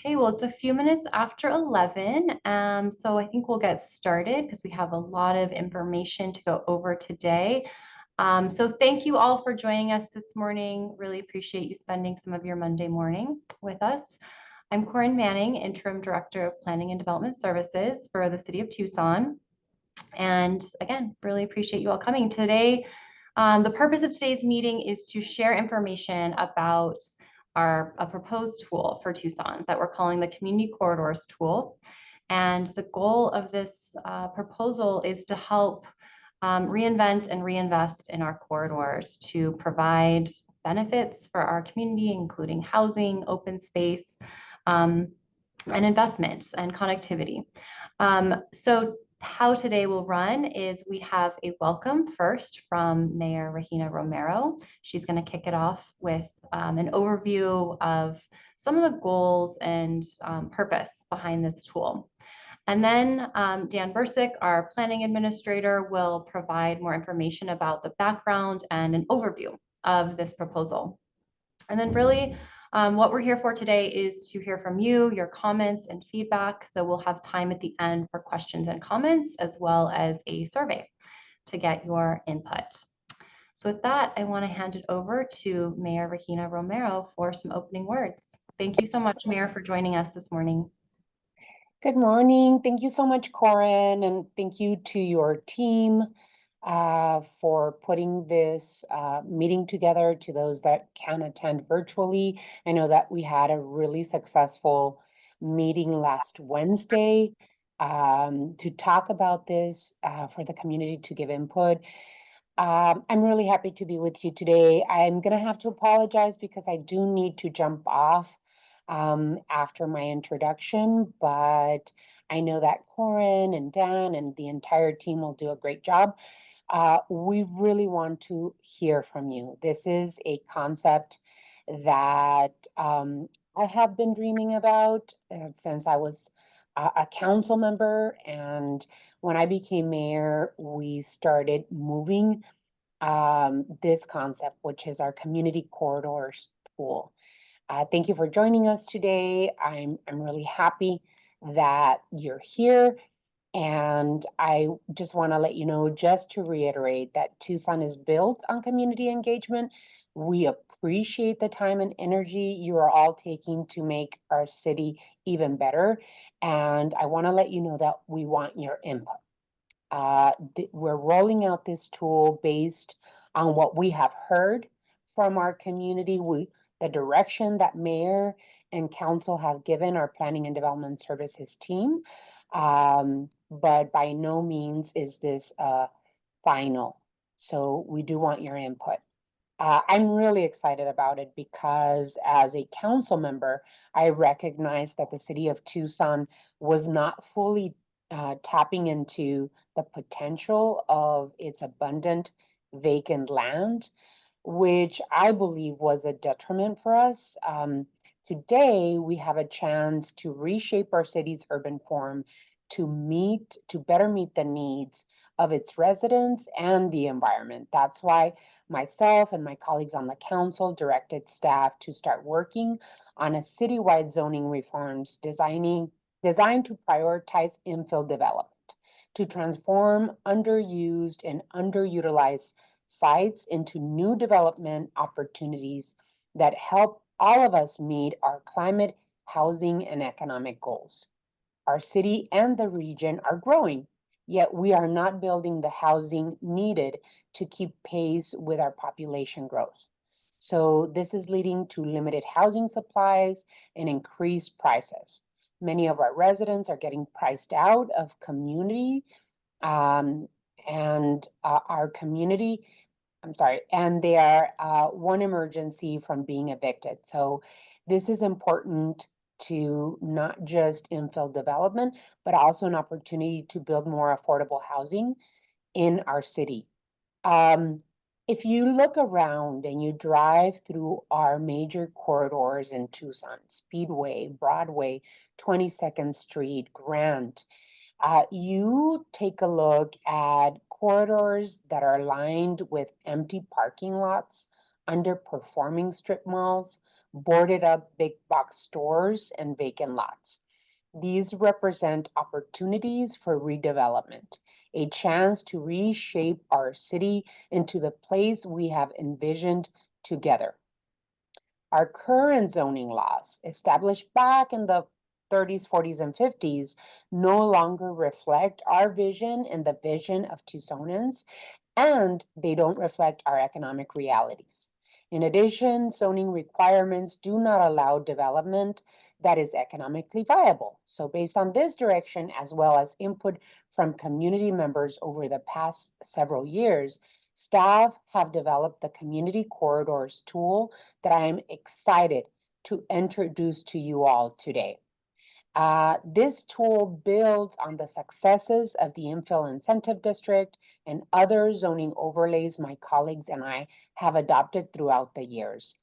Okay, well, it's a few minutes after 11, so I think we'll get started because we have a lot of information to go over today. So thank you all for joining us this morning. Really appreciate you spending some of your Monday morning with us. I'm Corinne Manning, Interim Director of Planning and Development Services for the City of Tucson. And again, really appreciate you all coming today. The purpose of today's meeting is to share information about a proposed tool for Tucson that we're calling the Community Corridors tool. And the goal of this proposal is to help reinvent and reinvest in our corridors to provide benefits for our community, including housing, open space, and investments and connectivity. So how today will run is we have a welcome first from Mayor Regina Romero. She's going to kick it off with an overview of some of the goals and purpose behind this tool. And then Dan Bursick, our planning administrator, will provide more information about the background and an overview of this proposal. And then really what we're here for today is to hear from you, your comments and feedback. So we'll have time at the end for questions and comments, as well as a survey to get your input. So with that, I want to hand it over to Mayor Regina Romero for some opening words. Thank you so much, Mayor, for joining us this morning. Good morning. Thank you so much, Corinne, and thank you to your team for putting this meeting together. To those that can attend virtually, I know that we had a really successful meeting last Wednesday to talk about this for the community to give input. I'm really happy to be with you today. I'm going to have to apologize because I do need to jump off after my introduction, but I know that Corinne and Dan and the entire team will do a great job. We really want to hear from you. This is a concept that I have been dreaming about since I was a council member, and when I became mayor, we started moving this concept, which is our community corridors tool. Thank you for joining us today. I'm really happy that you're here. And I just want to let you know, just to reiterate, that Tucson is built on community engagement. We appreciate the time and energy you are all taking to make our city even better. And I want to let you know that we want your input. We're rolling out this tool based on what we have heard from our community. The direction that mayor and council have given our planning and development services team. But by no means is this final. So we do want your input. I'm really excited about it because as a council member, I recognize that the city of Tucson was not fully tapping into the potential of its abundant vacant land, which I believe was a detriment for us. Today, we have a chance to reshape our city's urban form to better meet the needs of its residents and the environment. That's why myself and my colleagues on the council directed staff to start working on a citywide zoning reforms designed to prioritize infill development, to transform underused and underutilized sites into new development opportunities that help all of us meet our climate, housing, and economic goals. Our city and the region are growing, yet we are not building the housing needed to keep pace with our population growth. So this is leading to limited housing supplies and increased prices. Many of our residents are getting priced out of community and our community, and they are one emergency from being evicted. So this is important to not just infill development, but also an opportunity to build more affordable housing in our city. If you look around and you drive through our major corridors in Tucson, Speedway, Broadway, 22nd Street, Grant, you take a look at corridors that are lined with empty parking lots, underperforming strip malls, boarded up big box stores, and vacant lots. These represent opportunities for redevelopment, a chance to reshape our city into the place we have envisioned together. Our current zoning laws, established back in the 30s, 40s, and 50s, no longer reflect our vision and the vision of Tucsonans, and they don't reflect our economic realities. In addition, zoning requirements do not allow development that is economically viable. So based on this direction, as well as input from community members over the past several years, staff have developed the Community Corridors tool that I am excited to introduce to you all today. This tool builds on the successes of the Infill Incentive District and other zoning overlays my colleagues and I have adopted throughout the years.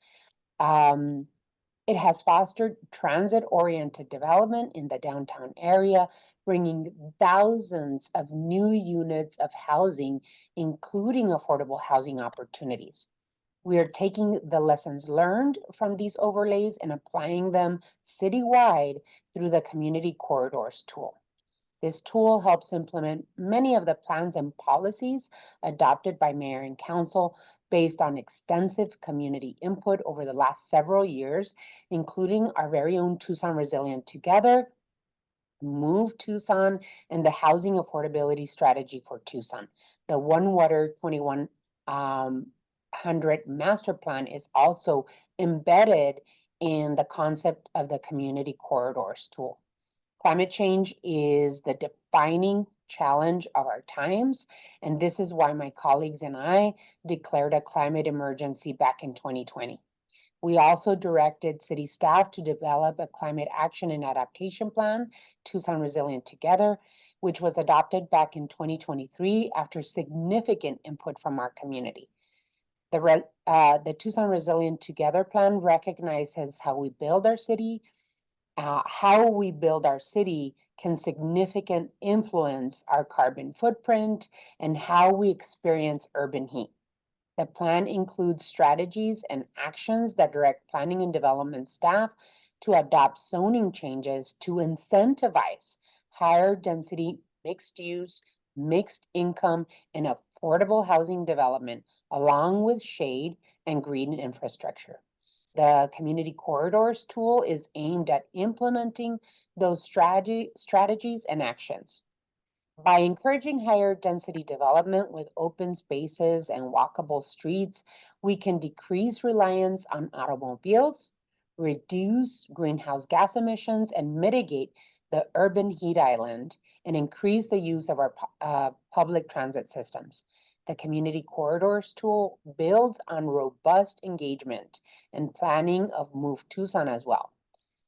It has fostered transit-oriented development in the downtown area, bringing thousands of new units of housing, including affordable housing opportunities. We are taking the lessons learned from these overlays and applying them citywide through the Community Corridors tool. This tool helps implement many of the plans and policies adopted by mayor and council based on extensive community input over the last several years, including our very own Tucson Resilient Together, Move Tucson, and the Housing Affordability Strategy for Tucson. The One Water 2100 Master Plan is also embedded in the concept of the Community Corridors tool. Climate change is the defining challenge of our times, and this is why my colleagues and I declared a climate emergency back in 2020. We also directed city staff to develop a climate action and adaptation plan, Tucson Resilient Together, which was adopted back in 2023 after significant input from our community. The Tucson Resilient Together plan recognizes how we build our city. How we build our city can significantly influence our carbon footprint and how we experience urban heat. The plan includes strategies and actions that direct planning and development staff to adopt zoning changes to incentivize higher density, mixed use, mixed income, and affordable housing development, along with shade and green infrastructure. The Community Corridors tool is aimed at implementing those strategies and actions. By encouraging higher density development with open spaces and walkable streets, we can decrease reliance on automobiles, reduce greenhouse gas emissions, and mitigate the urban heat island, and increase the use of our public transit systems. The Community Corridors tool builds on robust engagement and planning of Move Tucson as well.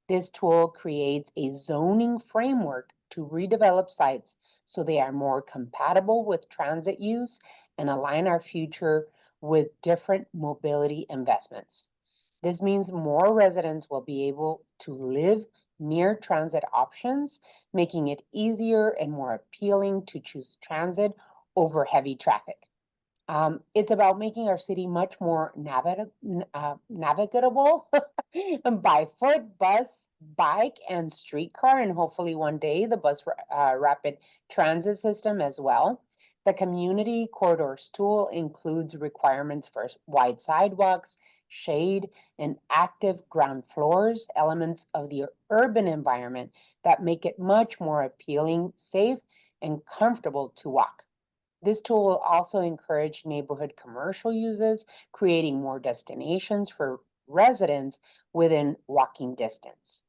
This tool creates a zoning framework to redevelop sites so they are more compatible with transit use and align our future with different mobility investments. This means more residents will be able to live near transit options, making it easier and more appealing to choose transit over heavy traffic. It's about making our city much more navigable by foot, bus, bike, and streetcar, and hopefully one day the bus rapid transit system as well. The Community Corridors tool includes requirements for wide sidewalks, shade, and active ground floors, elements of the urban environment that make it much more appealing, safe, and comfortable to walk. This tool will also encourage neighborhood commercial uses, creating more destinations for residents within walking distance.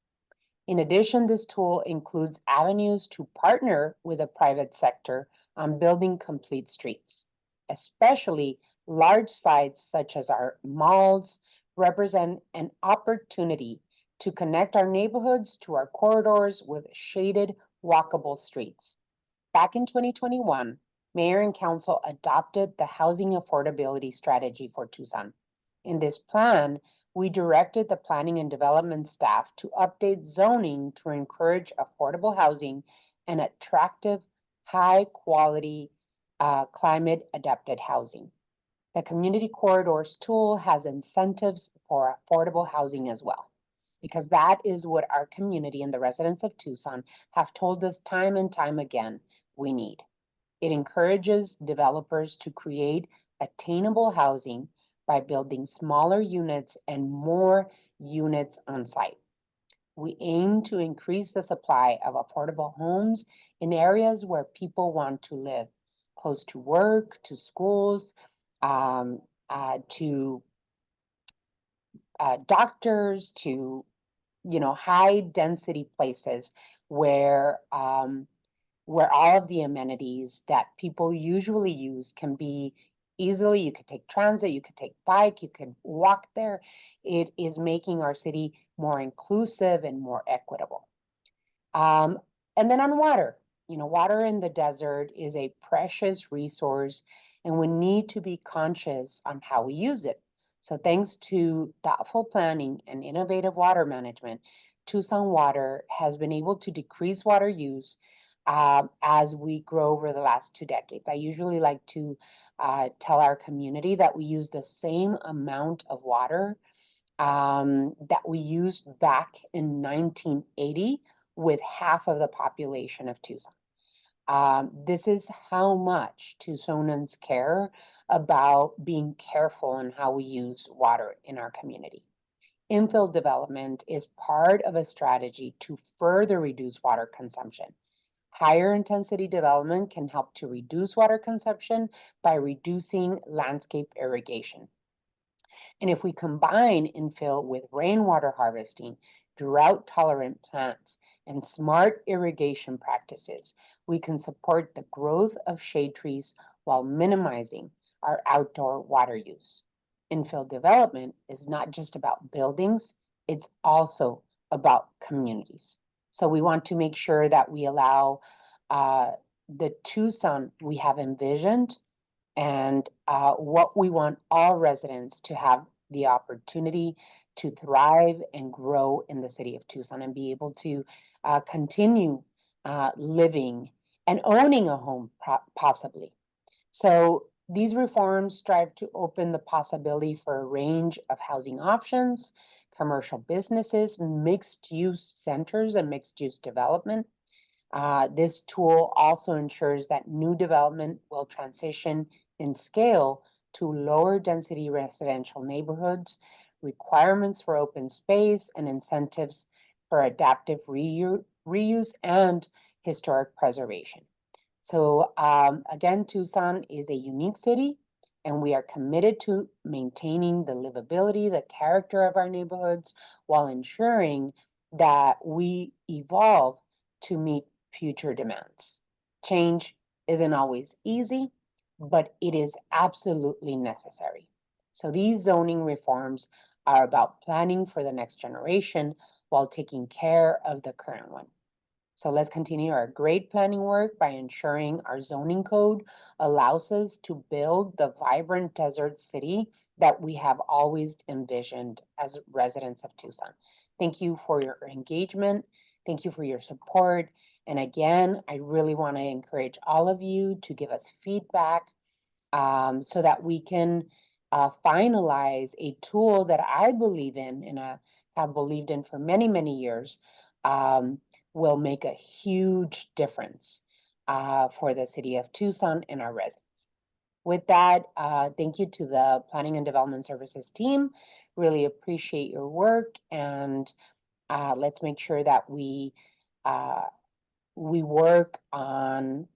In addition, this tool includes avenues to partner with the private sector on building complete streets. Especially large sites such as our malls represent an opportunity to connect our neighborhoods to our corridors with shaded, walkable streets. Back in 2021, Mayor and Council adopted the Housing Affordability Strategy for Tucson. In this plan, we directed the planning and development staff to update zoning to encourage affordable housing and attractive, high-quality, climate-adapted housing. The Community Corridors tool has incentives for affordable housing as well, because that is what our community and the residents of Tucson have told us time and time again we need. It encourages developers to create attainable housing by building smaller units and more units on site. We aim to increase the supply of affordable homes in areas where people want to live, close to work, to schools, to doctors, to high density places where all of the amenities that people usually use can be easily. You could take transit, you could take bike, you could walk there. It is making our city more inclusive and more equitable. And then on water, water in the desert is a precious resource, and we need to be conscious on how we use it. So thanks to thoughtful planning and innovative water management, Tucson Water has been able to decrease water use as we grow over the last 2 decades. I usually like to tell our community that we use the same amount of water that we used back in 1980 with half of the population of Tucson. This is how much Tucsonans care about being careful on how we use water in our community. Infill development is part of a strategy to further reduce water consumption. Higher intensity development can help to reduce water consumption by reducing landscape irrigation. And if we combine infill with rainwater harvesting, drought-tolerant plants, and smart irrigation practices, we can support the growth of shade trees while minimizing our outdoor water use. Infill development is not just about buildings, it's also about communities. So we want to make sure that we allow the Tucson we have envisioned and what we want all residents to have the opportunity to thrive and grow in the city of Tucson and be able to continue living and owning a home possibly. So these reforms strive to open the possibility for a range of housing options, commercial businesses, mixed use centers and mixed use development. This tool also ensures that new development will transition in scale to lower density residential neighborhoods, requirements for open space, and incentives for adaptive reuse and historic preservation. So again, Tucson is a unique city, and we are committed to maintaining the livability, the character of our neighborhoods, while ensuring that we evolve to meet future demands. Change isn't always easy, but it is absolutely necessary. So these zoning reforms are about planning for the next generation while taking care of the current one. So let's continue our great planning work by ensuring our zoning code allows us to build the vibrant desert city that we have always envisioned as residents of Tucson. Thank you for your engagement. Thank you for your support. And again, I really want to encourage all of you to give us feedback so that we can finalize a tool that I believe in and have believed in for many, many years, will make a huge difference for the city of Tucson and our residents. With that, thank you to the Planning and Development Services team. Really appreciate your work, and let's make sure that we work on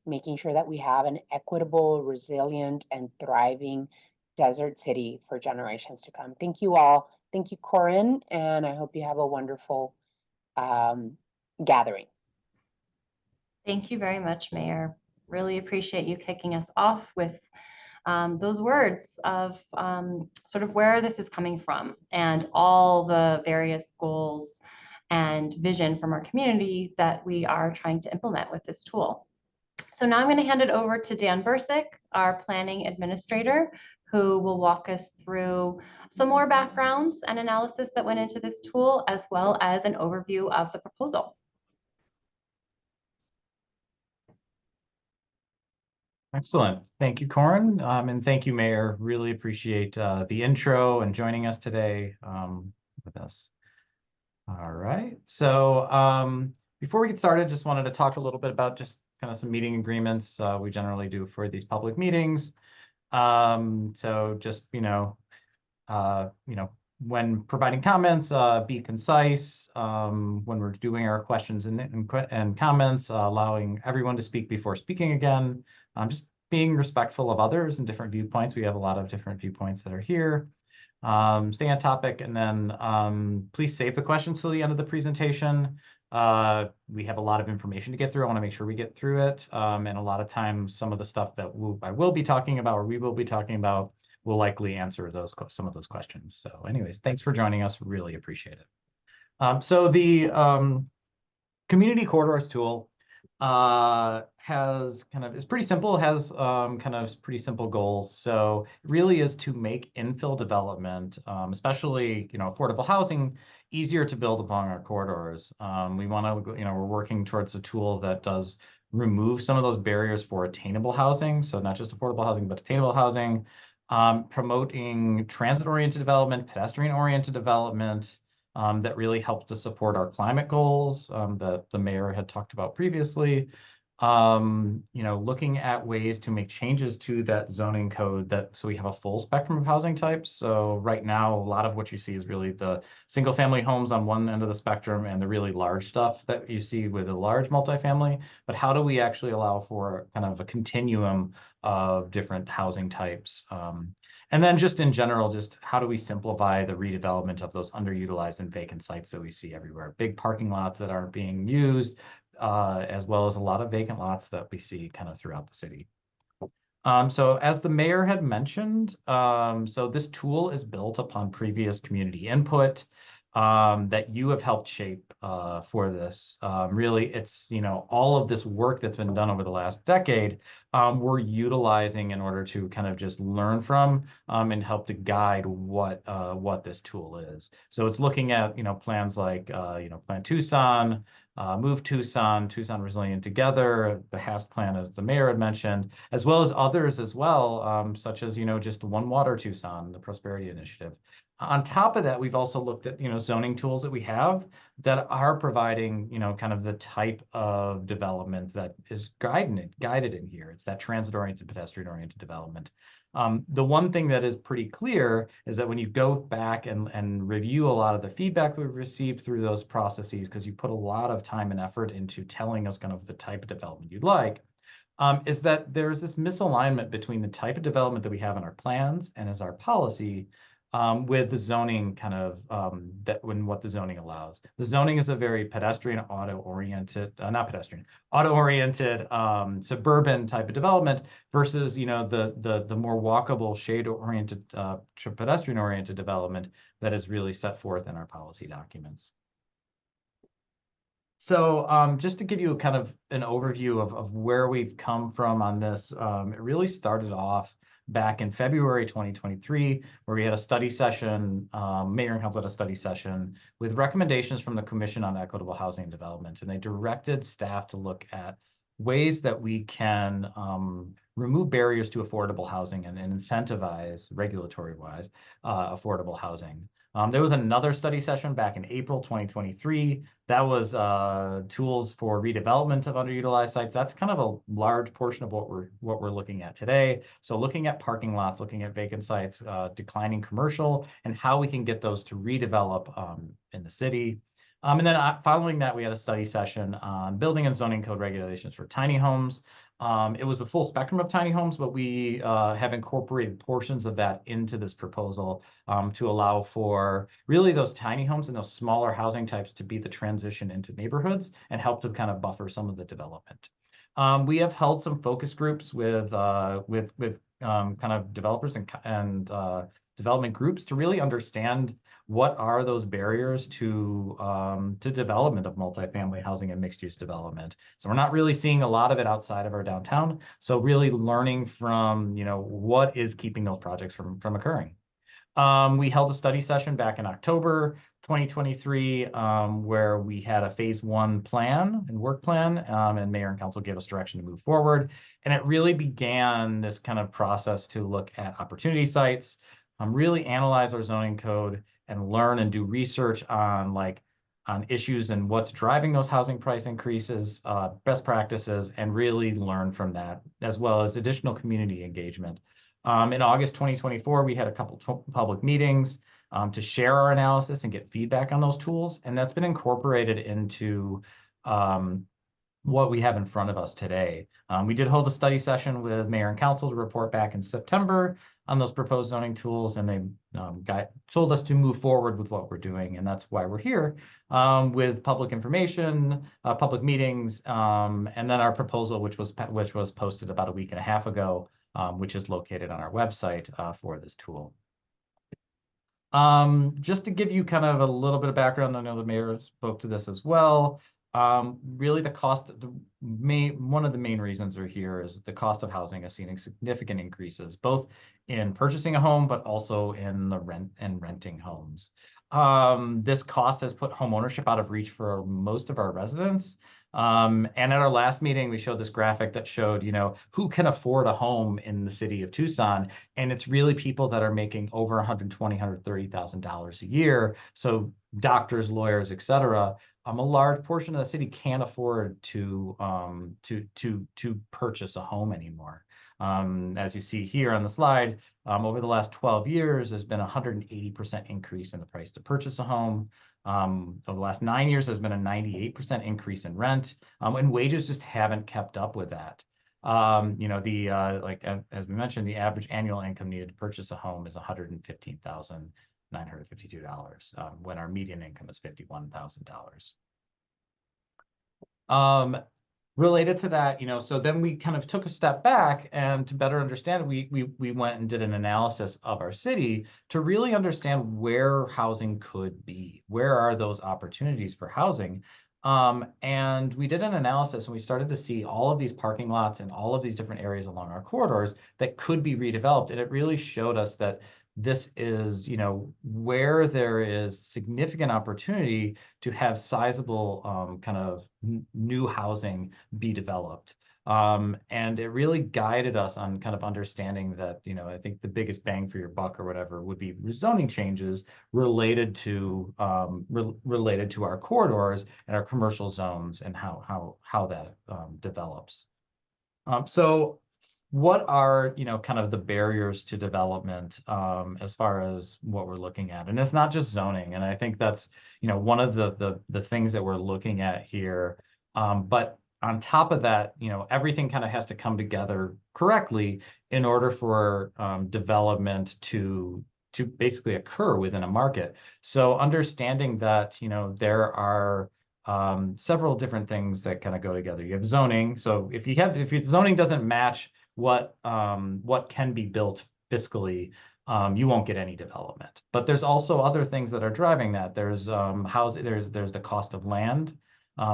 making sure that we have an equitable, resilient, and thriving desert city for generations to come. Thank you all. Thank you, Corinne, and I hope you have a wonderful gathering. Thank you very much, Mayor. Really appreciate you kicking us off with those words of sort of where this is coming from and all the various goals and vision from our community that we are trying to implement with this tool. So now I'm going to hand it over to Dan Bursick, our planning administrator, who will walk us through some more backgrounds and analysis that went into this tool, as well as an overview of the proposal. Excellent. Thank you, Corin. And thank you, Mayor. Really appreciate the intro and joining us today with us. All right. So before we get started, just wanted to talk a little bit about just kind of some meeting agreements we generally do for these public meetings. So just, when providing comments, be concise. When we're doing our questions and comments, allowing everyone to speak before speaking again. Just being respectful of others and different viewpoints. We have a lot of different viewpoints that are here. Stay on topic, and then please save the questions till the end of the presentation. We have a lot of information to get through. I want to make sure we get through it. And a lot of times, some of the stuff that I will be talking about, or we will be talking about, will likely answer some of those questions. So anyways, thanks for joining us. Really appreciate it. So the Community Corridors tool is pretty simple, has kind of pretty simple goals. So it really is to make infill development, especially affordable housing, easier to build upon our corridors. We want to, we're working towards a tool that does remove some of those barriers for attainable housing. So not just affordable housing, but attainable housing, promoting transit-oriented development, pedestrian-oriented development, that really helps to support our climate goals that the mayor had talked about previously. Looking at ways to make changes to that zoning code so we have a full spectrum of housing types. So right now, a lot of what you see is really the single family homes on one end of the spectrum and the really large stuff that you see with a large multifamily. But how do we actually allow for kind of a continuum of different housing types? And then just in general, just how do we simplify the redevelopment of those underutilized and vacant sites that we see everywhere? Big parking lots that aren't being used, as well as a lot of vacant lots that we see kind of throughout the city. So as the mayor had mentioned, so this tool is built upon previous community input that you have helped shape for this. Really, it's, all of this work that's been done over the last decade, we're utilizing in order to kind of just learn from and help to guide what this tool is. So it's looking at, plans like, Plan Tucson, Move Tucson, Tucson Resilient Together, the HAST plan, as the mayor had mentioned, as well as others as well, such as, just One Water Tucson, the Prosperity Initiative. On top of that, we've also looked at, zoning tools that we have that are providing, kind of the type of development that is guided in here. It's that transit-oriented, pedestrian-oriented development. The one thing that is pretty clear is that when you go back and review a lot of the feedback we've received through those processes, because you put a lot of time and effort into telling us kind of the type of development you'd like, is that there's this misalignment between the type of development that we have in our plans and as our policy with the zoning kind of what the zoning allows. The zoning is a very pedestrian, auto-oriented, not pedestrian, auto-oriented suburban type of development versus the more walkable, shade-oriented, pedestrian-oriented development that is really set forth in our policy documents. So just to give you kind of an overview of where we've come from on this, it really started off back in February 2023, where we had a study session, Mayor and Council had a study session with recommendations from the Commission on Equitable Housing and Development, and they directed staff to look at ways that we can remove barriers to affordable housing and incentivize, regulatory-wise, affordable housing. There was another study session back in April 2023. That was tools for redevelopment of underutilized sites. That's kind of a large portion of what we're looking at today. So looking at parking lots, looking at vacant sites, declining commercial, and how we can get those to redevelop in the city. And then following that, we had a study session on building and zoning code regulations for tiny homes. It was a full spectrum of tiny homes, but we have incorporated portions of that into this proposal to allow for really those tiny homes and those smaller housing types to be the transition into neighborhoods and help to kind of buffer some of the development. We have held some focus groups with kind of developers and development groups to really understand what are those barriers to development of multifamily housing and mixed-use development. So we're not really seeing a lot of it outside of our downtown. So really learning from, what is keeping those projects from occurring. We held a study session back in October 2023, where we had a phase 1 plan and work plan, and mayor and council gave us direction to move forward. And it really began this kind of process to look at opportunity sites, really analyze our zoning code and learn and do research on issues and what's driving those housing price increases, best practices, and really learn from that, as well as additional community engagement. In August 2024, we had a couple public meetings to share our analysis and get feedback on those tools. And that's been incorporated into what we have in front of us today. We did hold a study session with mayor and council to report back in September on those proposed zoning tools, and they told us to move forward with what we're doing. And that's why we're here with public information, public meetings, and then our proposal, which was posted about a week and a half ago, which is located on our website for this tool. Just to give you kind of a little bit of background, I know the mayor spoke to this as well. Really the cost, one of the main reasons are here is the cost of housing has seen significant increases, both in purchasing a home, but also in the renting homes. This cost has put home ownership out of reach for most of our residents. And at our last meeting, we showed this graphic that showed, who can afford a home in the city of Tucson. And it's really people that are making over $120,000, $130,000 a year. So doctors, lawyers, et cetera. A large portion of the city can't afford to purchase a home anymore. As you see here on the slide, over the last 12 years, there's been a 180% increase in the price to purchase a home. Over the last 9 years, there's been a 98% increase in rent, and wages just haven't kept up with that. As we mentioned, the average annual income needed to purchase a home is $115,952, when our median income is $51,000. Related to that, so then we kind of took a step back, and to better understand it, we went and did an analysis of our city to really understand where housing could be. Where are those opportunities for housing? And we did an analysis, and we started to see all of these parking lots and all of these different areas along our corridors that could be redeveloped. And it really showed us that this is, where there is significant opportunity to have sizable kind of new housing be developed. And it really guided us on kind of understanding that, I think the biggest bang for your buck or whatever would be rezoning changes related to our corridors and our commercial zones and how that develops. So what are, kind of the barriers to development as far as what we're looking at? And it's not just zoning. And I think that's, one of the things that we're looking at here. But on top of that, everything kind of has to come together correctly in order for development to basically occur within a market. So understanding that, there are several different things that kind of go together. You have zoning. So if your zoning doesn't match what can be built fiscally, you won't get any development. But there's also other things that are driving that. There's there's the cost of land,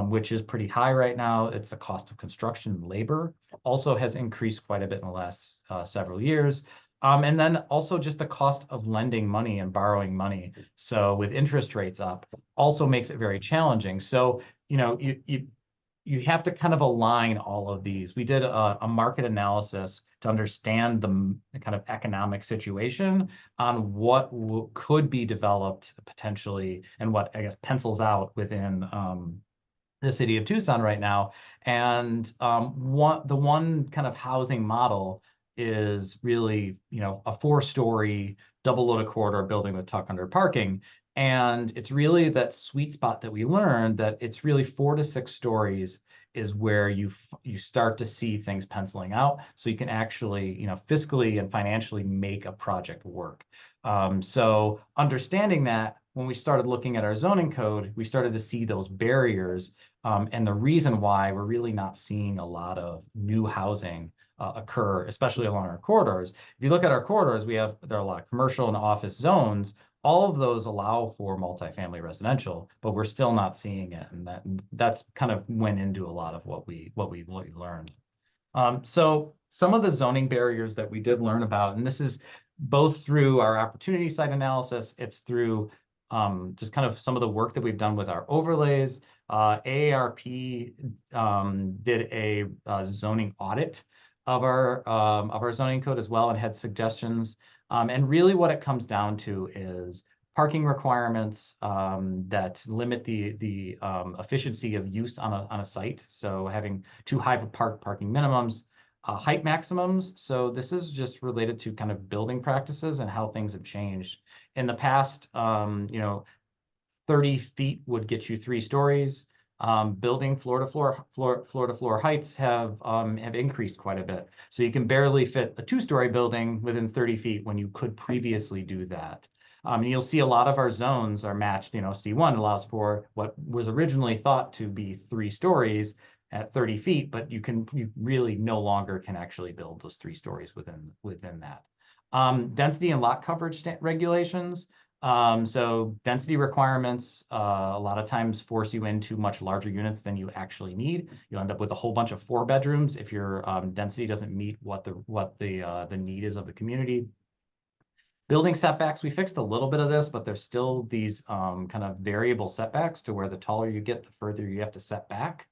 which is pretty high right now. It's the cost of construction and labor also has increased quite a bit in the last several years. And then also just the cost of lending money and borrowing money. So with interest rates up also makes it very challenging. So, you have to kind of align all of these. We did a market analysis to understand the kind of economic situation on what could be developed potentially and what, I guess, pencils out within the city of Tucson right now. And the one kind of housing model is really, a 4-story double-loaded corridor building with tuck under parking. And it's really that sweet spot that we learned that it's really 4 to 6 stories is where you start to see things penciling out. So you can actually, fiscally and financially make a project work. So understanding that, when we started looking at our zoning code, we started to see those barriers. And the reason why we're really not seeing a lot of new housing occur, especially along our corridors. If you look at our corridors, there are a lot of commercial and office zones. All of those allow for multifamily residential, but we're still not seeing it. And that's kind of went into a lot of what we learned. So some of the zoning barriers that we did learn about, and this is both through our opportunity site analysis, it's through just kind of some of the work that we've done with our overlays. AARP did a zoning audit of our zoning code as well and had suggestions. And really what it comes down to is parking requirements that limit the efficiency of use on a site. So having too high of parking minimums, height maximums. So this is just related to kind of building practices and how things have changed. In the past, 30 feet would get you 3 stories. Building floor to floor heights have increased quite a bit. So you can barely fit a 2-story building within 30 feet when you could previously do that. And you'll see a lot of our zones are matched. C1 allows for what was originally thought to be 3 stories at 30 feet, but you really no longer can actually build those 3 stories within that. Density and lot coverage regulations. So density requirements a lot of times force you into much larger units than you actually need. You'll end up with a whole bunch of 4 bedrooms if your density doesn't meet what the need is of the community. Building setbacks, we fixed a little bit of this, but there's still these kind of variable setbacks to where the taller you get, the further you have to set back,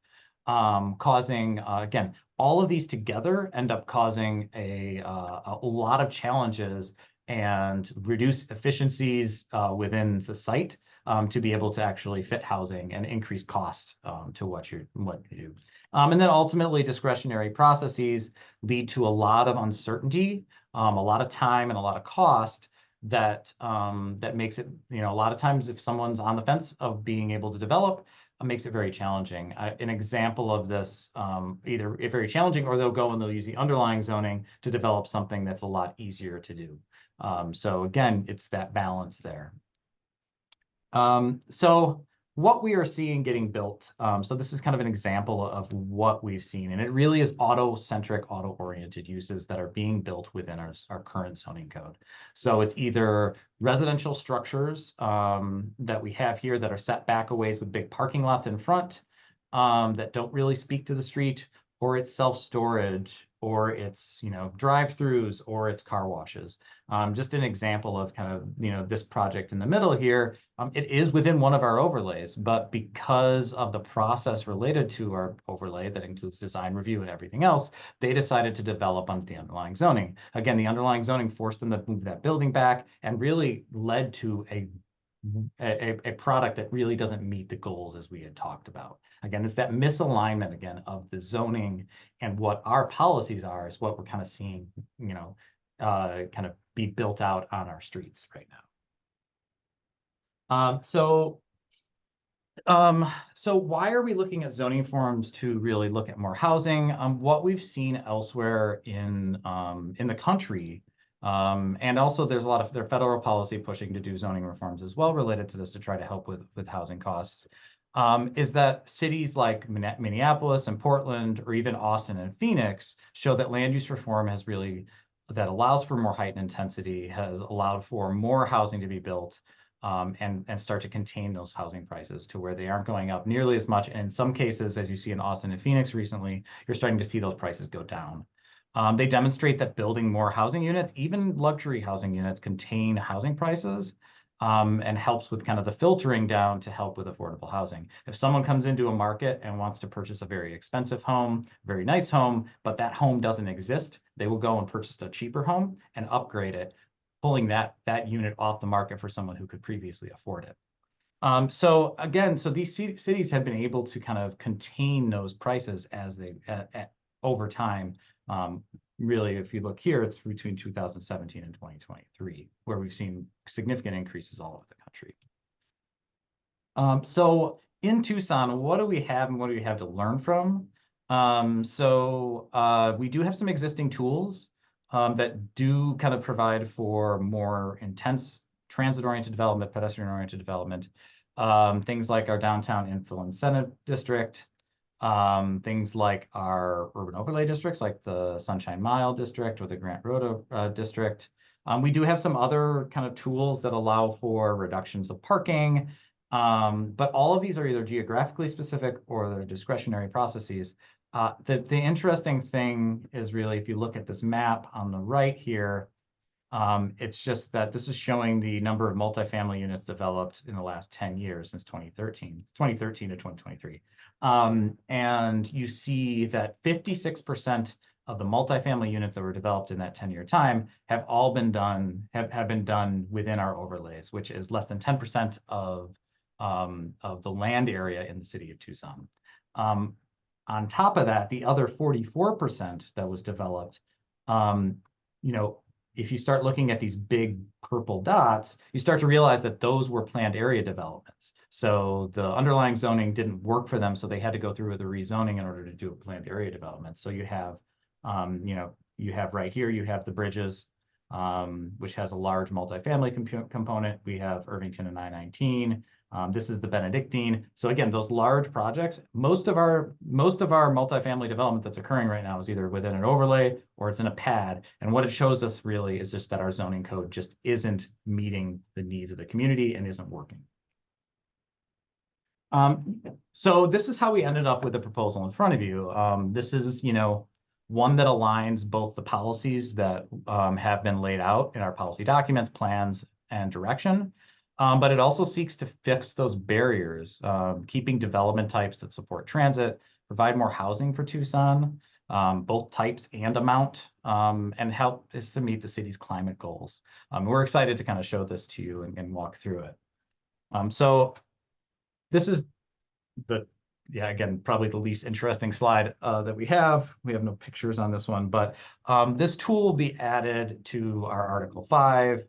causing, again, all of these together end up causing a lot of challenges and reduce efficiencies within the site to be able to actually fit housing and increase cost to what you do. And then ultimately discretionary processes lead to a lot of uncertainty, a lot of time and a lot of cost that makes it, a lot of times if someone's on the fence of being able to develop, it makes it very challenging. An example of this, either very challenging or they'll go and they'll use the underlying zoning to develop something that's a lot easier to do. So again, it's that balance there. So what we are seeing getting built, so this is kind of an example of what we've seen, and it really is auto-centric, auto-oriented uses that are being built within our current zoning code. So it's either residential structures that we have here that are set back a ways with big parking lots in front that don't really speak to the street, or it's self-storage, or it's, drive-throughs, or it's car washes. Just an example of kind of, this project in the middle here, it is within one of our overlays, but because of the process related to our overlay that includes design review and everything else, they decided to develop under the underlying zoning. Again, the underlying zoning forced them to move that building back and really led to a product that really doesn't meet the goals as we had talked about. Again, it's that misalignment again of the zoning and what our policies are is what we're kind of seeing, kind of be built out on our streets right now. So why are we looking at zoning forms to really look at more housing? What we've seen elsewhere in the country, and also there's a lot of their federal policy pushing to do zoning reforms as well related to this to try to help with housing costs, is that cities like Minneapolis and Portland, or even Austin and Phoenix, show that land use reform has really, that allows for more height and intensity, has allowed for more housing to be built, and start to contain those housing prices to where they aren't going up nearly as much. And in some cases, as you see in Austin and Phoenix recently, you're starting to see those prices go down. They demonstrate that building more housing units, even luxury housing units, contain housing prices, and helps with kind of the filtering down to help with affordable housing. If someone comes into a market and wants to purchase a very expensive home, very nice home, but that home doesn't exist, they will go and purchase a cheaper home and upgrade it, pulling that unit off the market for someone who could previously afford it. So again, these cities have been able to kind of contain those prices as they over time. Really, if you look here, it's between 2017 and 2023, where we've seen significant increases all over the country. So in Tucson, what do we have and what do we have to learn from? We do have some existing tools that do kind of provide for more intense transit-oriented development, pedestrian-oriented development. Things like our downtown infill incentive district, things like our urban overlay districts, like the Sunshine Mile district or the Grant Road district. We do have some other kind of tools that allow for reductions of parking, but all of these are either geographically specific or they're discretionary processes. The interesting thing is really, if you look at this map on the right here, It's just that this is showing the number of multifamily units developed in the last 10 years since 2013 to 2023. And you see that 56% of the multifamily units that were developed in that 10-year time have all been done, have been done within our overlays, which is less than 10% of the land area in the city of Tucson. On top of that, the other 44% that was developed, you know, if you start looking at these big purple dots, you start to realize that those were planned area developments. So the underlying zoning didn't work for them, so they had to go through with a rezoning in order to do a planned area development. So you have, you know, you have right here, you have the Bridges, which has a large multifamily component. We have Irvington and I-19. This is the Benedictine. So again, those large projects, most of our multifamily development that's occurring right now is either within an overlay or it's in a pad. And what it shows us really is just that our zoning code just isn't meeting the needs of the community and isn't working. So this is how we ended up with the proposal in front of you. This is, you know, one that aligns both the policies that have been laid out in our policy documents, plans, and direction. But it also seeks to fix those barriers, keeping development types that support transit, provide more housing for Tucson, both types and amount, and help is to meet the city's climate goals. We're excited to kind of show this to you and walk through it. So this is again, probably the least interesting slide that we have. We have no pictures on this one, but this tool will be added to our Article 5.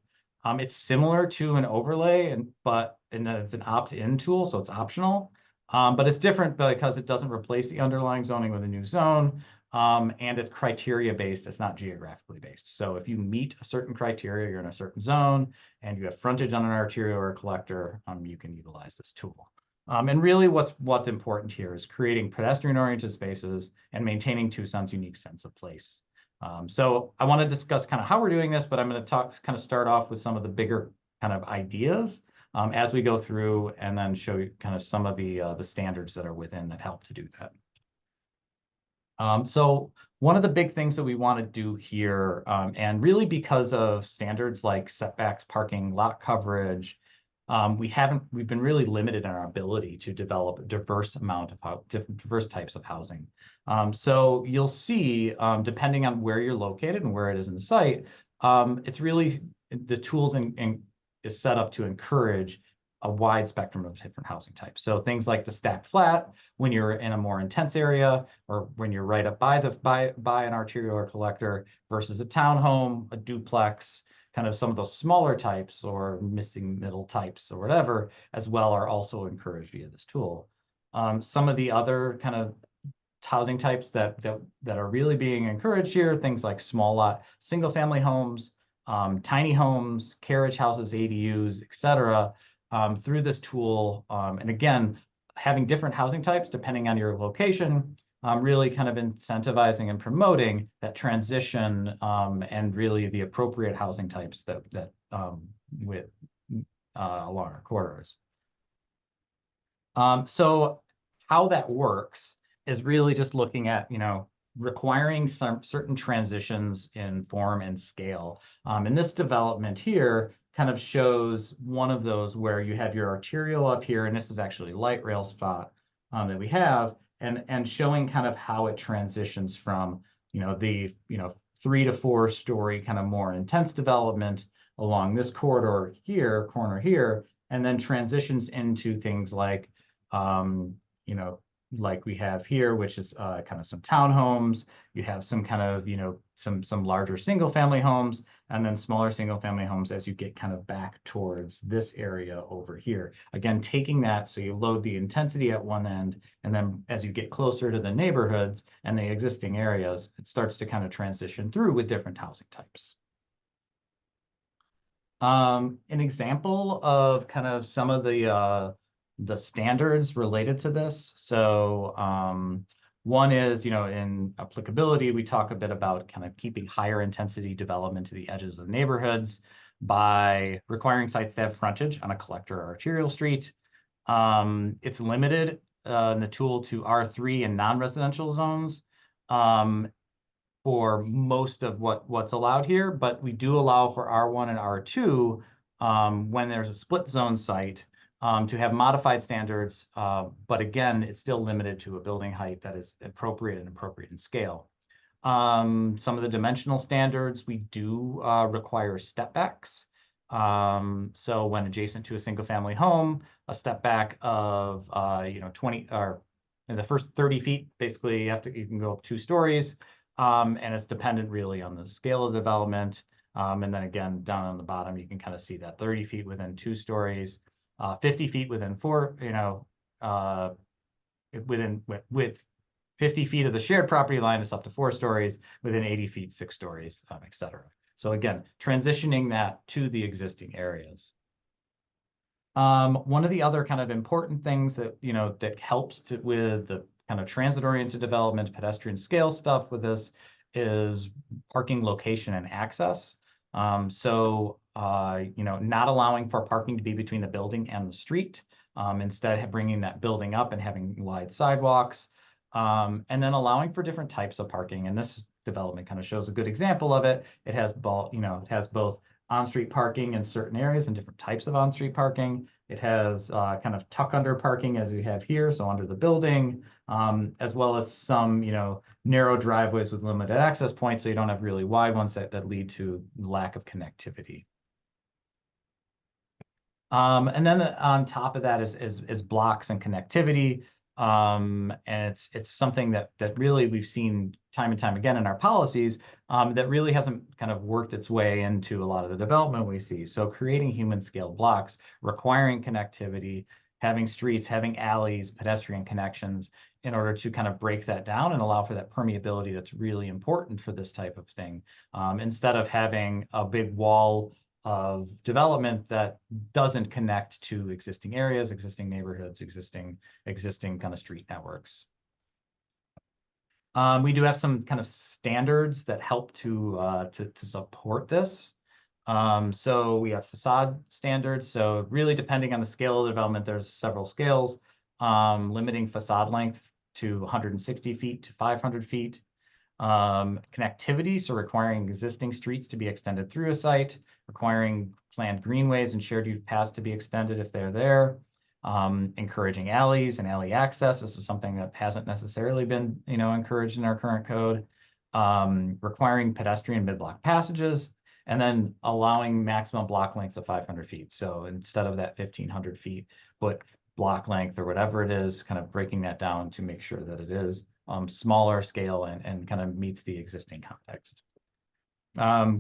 It's similar to an overlay, but it's an opt-in tool, so it's optional. But it's different because it doesn't replace the underlying zoning with a new zone, and it's criteria-based. It's not geographically based. So if you meet a certain criteria, you're in a certain zone, and you have frontage on an arterial or a collector, you can utilize this tool. And really what's important here is creating pedestrian-oriented spaces and maintaining Tucson's unique sense of place. So I want to discuss kind of how we're doing this, but I'm going to start off with some of the bigger kind of ideas as we go through, and then show you kind of some of the standards that are within that help to do that. So one of the big things that we want to do here, and really because of standards like setbacks, parking, lot coverage, we've been really limited in our ability to develop a diverse types of housing. So you'll see, depending on where you're located and where it is in the site, it's really the tools is set up to encourage a wide spectrum of different housing types. So things like the stacked flat, when you're in a more intense area, or when you're right up by an arterial or collector, versus a townhome, a duplex, kind of some of those smaller types or missing middle types or whatever, as well, are also encouraged via this tool. Some of the other kind of housing types that are really being encouraged here, things like small lot, single family homes, tiny homes, carriage houses, ADUs, etc., through this tool. And again, having different housing types depending on your location, really kind of incentivizing and promoting that transition, and really the appropriate housing types that along our corridors. So how that works is really just looking at, you know, requiring some certain transitions in form and scale. And this development here kind of shows one of those where you have your arterial up here, and this is actually light rail spot that we have, and showing kind of how it transitions from, you know, the 3 to 4 story kind of more intense development along this corner here, and then transitions into things like, you know, like we have here, which is kind of some townhomes. You have some kind of, you know, some larger single family homes, and then smaller single family homes as you get kind of back towards this area over here. Again, taking that, so you load the intensity at one end, and then as you get closer to the neighborhoods and the existing areas, it starts to kind of transition through with different housing types. An example of kind of some of the standards related to this. So one is, you know, in applicability, we talk a bit about kind of keeping higher intensity development to the edges of neighborhoods by requiring sites to have frontage on a collector or arterial street. It's limited in the tool to R3 and non-residential zones. For for most of what's allowed here, but we do allow for R1 and R2 when there's a split zone site to have modified standards, but again, it's still limited to a building height that is appropriate in scale. Some of the dimensional standards, we do require step backs. So when adjacent to a single family home, a step back of 20 or in the first 30 feet, basically you can go up 2 stories, and it's dependent really on the scale of development. And then again, down on the bottom, you can kind of see that 30 feet within 2 stories, 50 feet within 4, with 50 feet of the shared property line is up to 4 stories, within 80 feet, 6 stories, et cetera. So again, transitioning that to the existing areas. One of the other kind of important things that, that helps with the kind of transit-oriented development, pedestrian scale stuff with this is parking location and access. So not allowing for parking to be between the building and the street, instead bringing that building up and having wide sidewalks, and then allowing for different types of parking. And this development kind of shows a good example of it. It has both on-street parking in certain areas and different types of on-street parking. It has kind of tuck under parking as we have here, so under the building, as well as some, narrow driveways with limited access points, so you don't have really wide ones that lead to lack of connectivity. And then on top of that is blocks and connectivity. And it's something that really we've seen time and time again in our policies, that really hasn't kind of worked its way into a lot of the development we see. So creating human scale blocks, requiring connectivity, having streets, having alleys, pedestrian connections, in order to kind of break that down and allow for that permeability that's really important for this type of thing, instead of having a big wall of development that doesn't connect to existing areas, existing neighborhoods, existing kind of street networks. We do have some kind of standards that help to support this. So we have facade standards. So really depending on the scale of the development, there's several scales, limiting facade length to 160 feet to 500 feet. Connectivity, so requiring existing streets to be extended through a site, requiring planned greenways and shared use paths to be extended if they're there, encouraging alleys and alley access. This is something that hasn't necessarily been, encouraged in our current code. Requiring pedestrian mid-block passages, and then allowing maximum block lengths of 500 feet. So instead of that 1,500 feet, but block length or whatever it is, kind of breaking that down to make sure that it is smaller scale and kind of meets the existing context.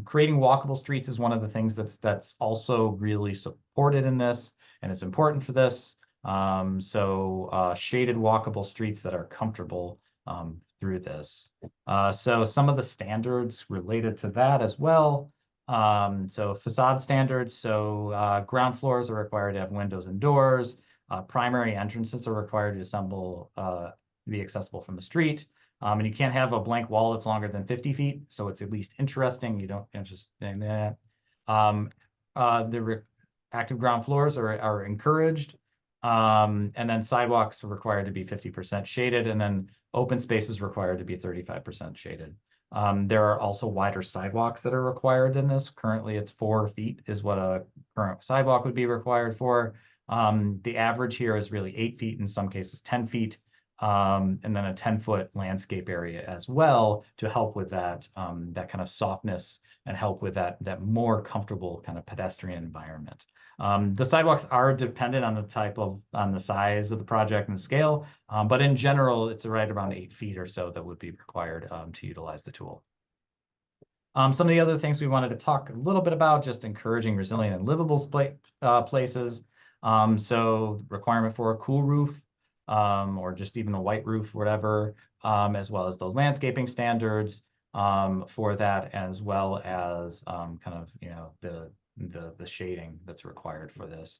Creating walkable streets is one of the things that's also really supported in this, and it's important for this. So shaded walkable streets that are comfortable through this. So some of the standards related to that as well. So facade standards, so ground floors are required to have windows and doors. Primary entrances are required to be accessible from the street. And you can't have a blank wall that's longer than 50 feet, so it's at least interesting. You don't just that. The active ground floors are encouraged. And then sidewalks are required to be 50% shaded, and then open spaces required to be 35% shaded. There are also wider sidewalks that are required in this. Currently, it's 4 feet is what a current sidewalk would be required for. The average here is really 8 feet, in some cases 10 feet, and then a 10-foot landscape area as well to help with that kind of softness and help with that more comfortable kind of pedestrian environment. The sidewalks are dependent on the size of the project and the scale, but in general, it's right around 8 feet or so that would be required to utilize the tool. Some of the other things we wanted to talk a little bit about, just encouraging resilient and livable places. So requirement for a cool roof, or just even a white roof, whatever, as well as those landscaping standards for that, as well as kind of the shading that's required for this.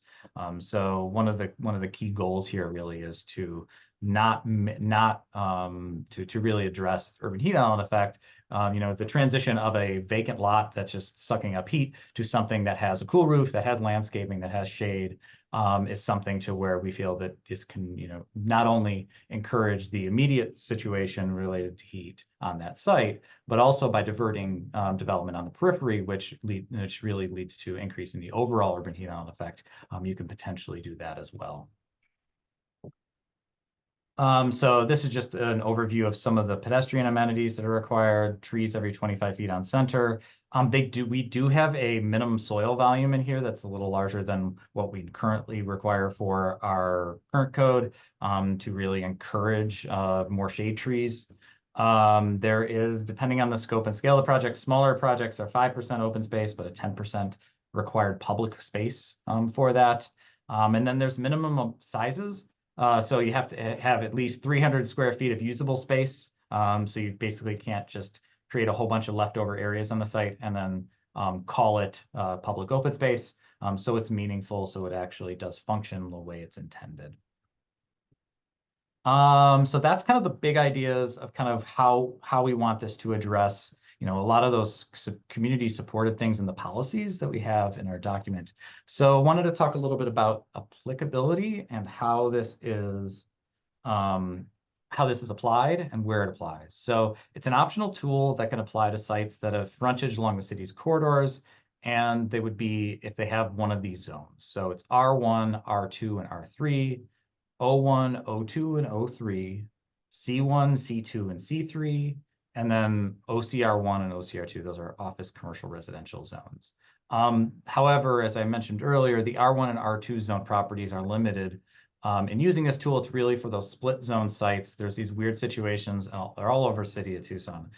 So one of the key goals here really is to not to really address urban heat island effect. The transition of a vacant lot that's just sucking up heat to something that has a cool roof, that has landscaping, that has shade, is something to where we feel that this can, not only encourage the immediate situation related to heat on that site, but also by diverting development on the periphery, which really leads to increase in the overall urban heat island effect. You can potentially do that as well. So this is just an overview of some of the pedestrian amenities that are required, trees every 25 feet on center. We do have a minimum soil volume in here that's a little larger than what we currently require for our current code to really encourage more shade trees. There is, depending on the scope and scale of the project, smaller projects are 5% open space, but a 10% required public space for that. And then there's minimum sizes. So you have to have at least 300 square feet of usable space. So you basically can't just create a whole bunch of leftover areas on the site and then call it public open space. So it's meaningful, so it actually does function the way it's intended. So that's kind of the big ideas of kind of how we want this to address, a lot of those community supported things in the policies that we have in our document. So I wanted to talk a little bit about applicability and how this is applied and where it applies. So it's an optional tool that can apply to sites that have frontage along the city's corridors, and they would be if they have one of these zones. So it's R1, R2, and R3, O1, O2, and O3, C1, C2, and C3, and then OCR1 and OCR2, those are office, commercial, residential zones. However, as I mentioned earlier, the R1 and R2 zone properties are limited. In using this tool, it's really for those split zone sites. There's these weird situations, and they're all over city of Tucson,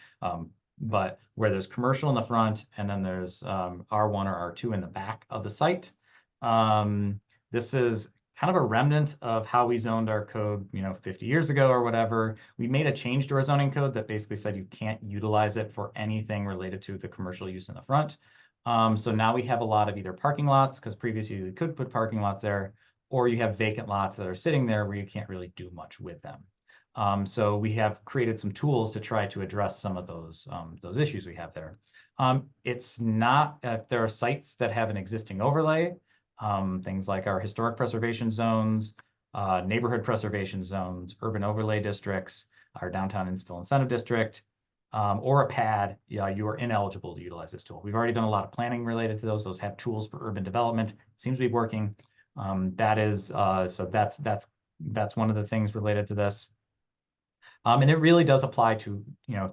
but where there's commercial in the front, and then there's R1 or R2 in the back of the site. This is kind of a remnant of how we zoned our code, 50 years ago or whatever. We made a change to our zoning code that basically said you can't utilize it for anything related to the commercial use in the front. So now we have a lot of either parking lots, because previously you could put parking lots there, or you have vacant lots that are sitting there where you can't really do much with them. So we have created some tools to try to address some of those issues we have there. It's not, if there are sites that have an existing overlay, things like our historic preservation zones, neighborhood preservation zones, urban overlay districts, our downtown infill incentive district, or a PAD, you are ineligible to utilize this tool. We've already done a lot of planning related to those. Those have tools for urban development. It seems to be working. So that's one of the things related to this. And it really does apply to,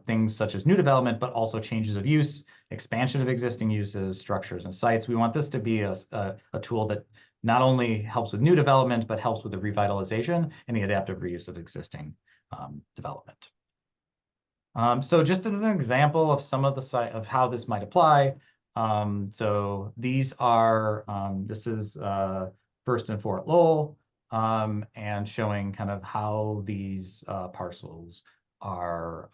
things such as new development, but also changes of use, expansion of existing uses, structures, and sites. We want this to be a tool that not only helps with new development, but helps with the revitalization and the adaptive reuse of existing development. So just as an example of some of of how this might apply. So these are, this is First and Fort Lowell. And showing kind of how these parcels are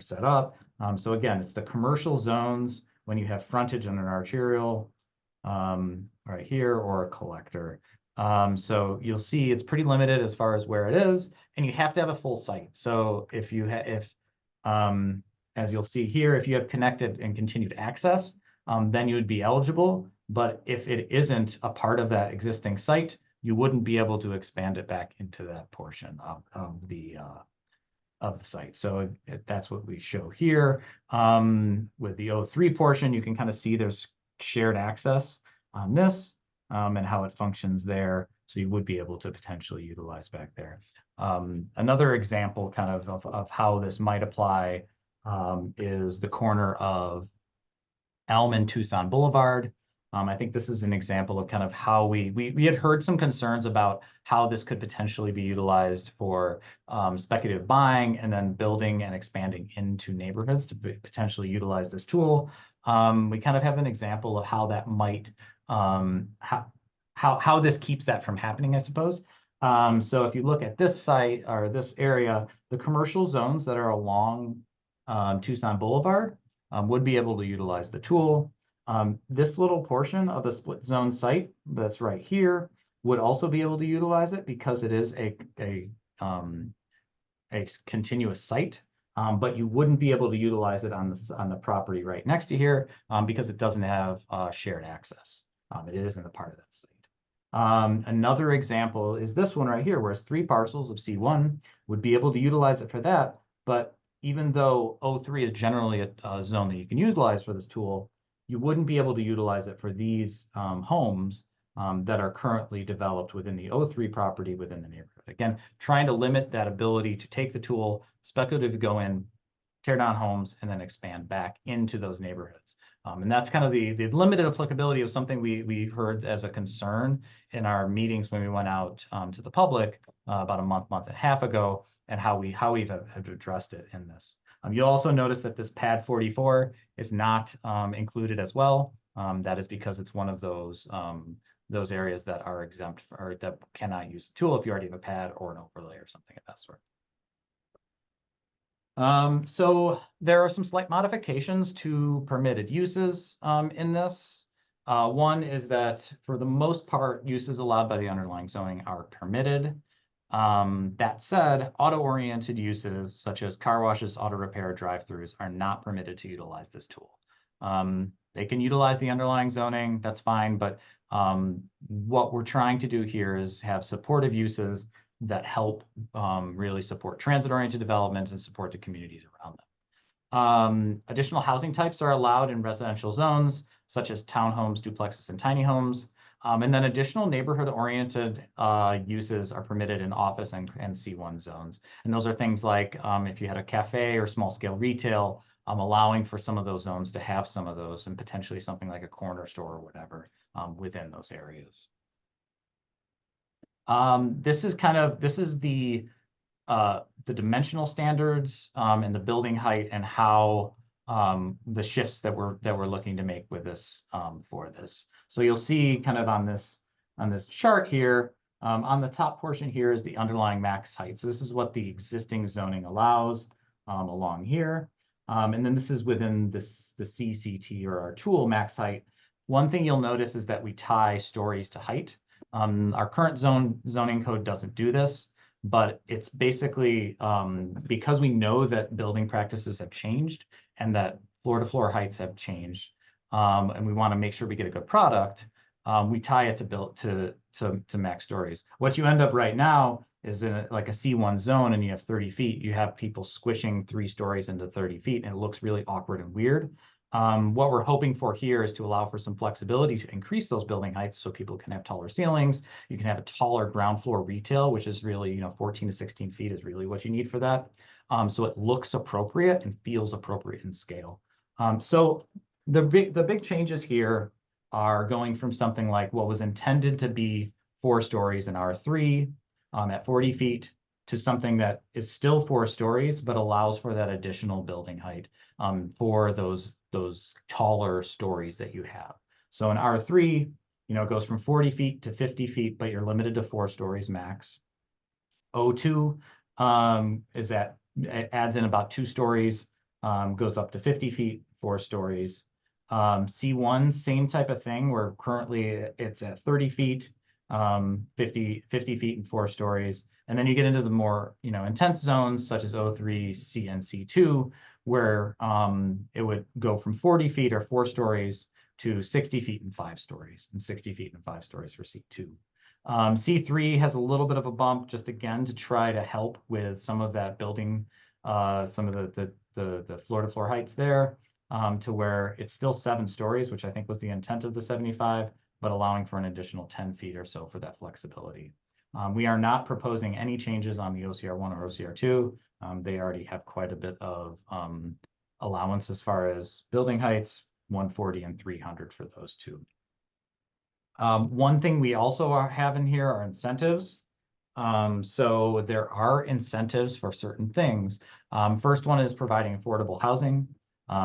set up. So again, it's the commercial zones when you have frontage on an arterial right here, or a collector. So you'll see it's pretty limited as far as where it is, and you have to have a full site. So if you as you'll see here, if you have connected and continued access, then you would be eligible. But if it isn't a part of that existing site, you wouldn't be able to expand it back into that portion of the site. So that's what we show here. With the O3 portion, you can kind of see there's shared access on this and how it functions there. So you would be able to potentially utilize back there. Another example kind of how this might apply is the corner of Elm and Tucson Boulevard. I think this is an example of kind of how we had heard some concerns about how this could potentially be utilized for speculative buying and then building and expanding into neighborhoods to potentially utilize this tool. We kind of have an example of how that might, how this keeps that from happening, I suppose. So if you look at this site or this area, the commercial zones that are along Tucson Boulevard would be able to utilize the tool. This little portion of the split zone site that's right here would also be able to utilize it because it is a continuous site, but you wouldn't be able to utilize it on the property right next to here because it doesn't have shared access. It isn't a part of that site. Another example is this one right here, where it's 3 parcels of C1 would be able to utilize it for that. But even though O3 is generally a zone that you can utilize for this tool, you wouldn't be able to utilize it for these homes that are currently developed within the O3 property within the neighborhood. Again, trying to limit that ability to take the tool, speculative go in, tear down homes, and then expand back into those neighborhoods. And that's kind of the limited applicability of something we heard as a concern in our meetings when we went out to the public about a month and a half ago, and how we've addressed it in this. You'll also notice that this pad 44 is not included as well. That is because it's one of those areas that are exempt or that cannot use the tool if you already have a pad or an overlay or something of that sort. So there are some slight modifications to permitted uses in this. One is that for the most part, uses allowed by the underlying zoning are permitted. That said, auto-oriented uses such as car washes, auto repair, drive-throughs are not permitted to utilize this tool. They can utilize the underlying zoning, that's fine, but what we're trying to do here is have supportive uses that help really support transit-oriented development and support the communities around them. Additional housing types are allowed in residential zones, such as townhomes, duplexes, and tiny homes. And then additional neighborhood-oriented uses are permitted in office and C1 zones. And those are things like if you had a cafe or small-scale retail, allowing for some of those zones to have some of those, and potentially something like a corner store or whatever within those areas. This is the dimensional standards and the building height and how the shifts that we're looking to make with this for this. So you'll see kind of on this chart here, on the top portion here is the underlying max height. So this is what the existing zoning allows along here. And then this is within the CCT or our tool max height. One thing you'll notice is that we tie stories to height. Our current zoning code doesn't do this, but it's basically because we know that building practices have changed and that floor-to-floor heights have changed, and we want to make sure we get a good product. We tie it to max stories. What you end up right now is in like a C1 zone, and you have 30 feet. You have people squishing 3 stories into 30 feet, and it looks really awkward and weird. What we're hoping for here is to allow for some flexibility to increase those building heights so people can have taller ceilings. You can have a taller ground floor retail, which is really, 14 to 16 feet is really what you need for that. So it looks appropriate and feels appropriate in scale. So the big changes here are going from something like what was intended to be 4 stories in R3 at 40 feet to something that is still 4 stories, but allows for that additional building height for those taller stories that you have. So in R3, it goes from 40 feet to 50 feet, but you're limited to 4 stories max. O2 is that it adds in about 2 stories, goes up to 50 feet, 4 stories. C1, same type of thing, where currently it's at 30 feet, 50 feet and 4 stories. And then you get into the more, intense zones such as O3, C, and C2, where it would go from 40 feet or 4 stories to 60 feet and 5 stories, and 60 feet and 5 stories for C2. C3 has a little bit of a bump, just again to try to help with some of that building, some of the floor-to-floor heights there, to where it's still 7 stories, which I think was the intent of the 75, but allowing for an additional 10 feet or so for that flexibility. We are not proposing any changes on the OCR1 or OCR2. They already have quite a bit of allowance as far as building heights, 140 and 300 for those two. One thing we also have in here are incentives. So there are incentives for certain things. First one is providing affordable housing.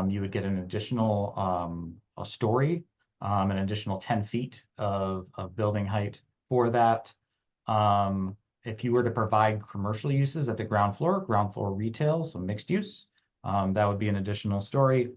You would get an additional a story, an additional 10 feet of building height for that. If you were to provide commercial uses at the ground floor retail, so mixed use, that would be an additional story,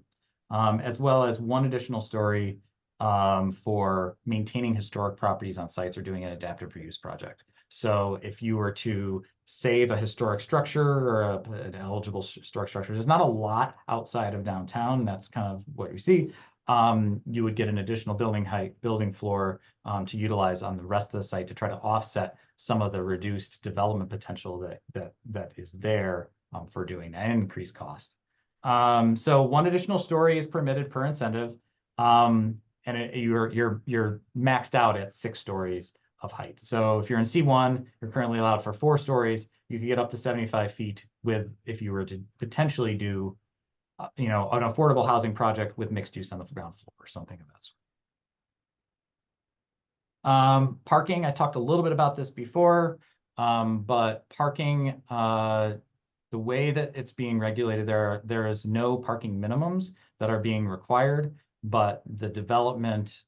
as well as 1 additional story for maintaining historic properties on sites or doing an adaptive reuse project. So if you were to save a historic structure or an eligible historic structure, there's not a lot outside of downtown. That's kind of what you see. you would get an additional building height, building floor to utilize on the rest of the site to try to offset some of the reduced development potential that is there for doing that increased cost. So one additional story is permitted per incentive, and you're maxed out at 6 stories of height. So if you're in C1, you're currently allowed for 4 stories. You could get up to 75 feet with, if you were to potentially do, an affordable housing project with mixed use on the ground floor or something of that sort. Parking, I talked a little bit about this before, but parking, the way that it's being regulated, there is no parking minimums that are being required, but the development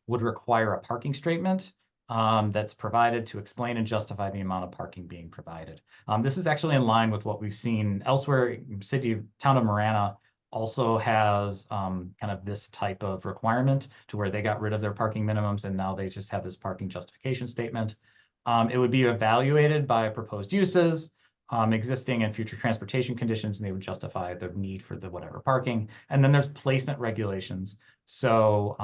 would require a parking statement that's provided to explain and justify the amount of parking being provided. This is actually in line with what we've seen elsewhere. Town of Marana also has kind of this type of requirement to where they got rid of their parking minimums and now they just have this parking justification statement. It would be evaluated by proposed uses, existing and future transportation conditions, and they would justify the need for the whatever parking. And then there's placement regulations. So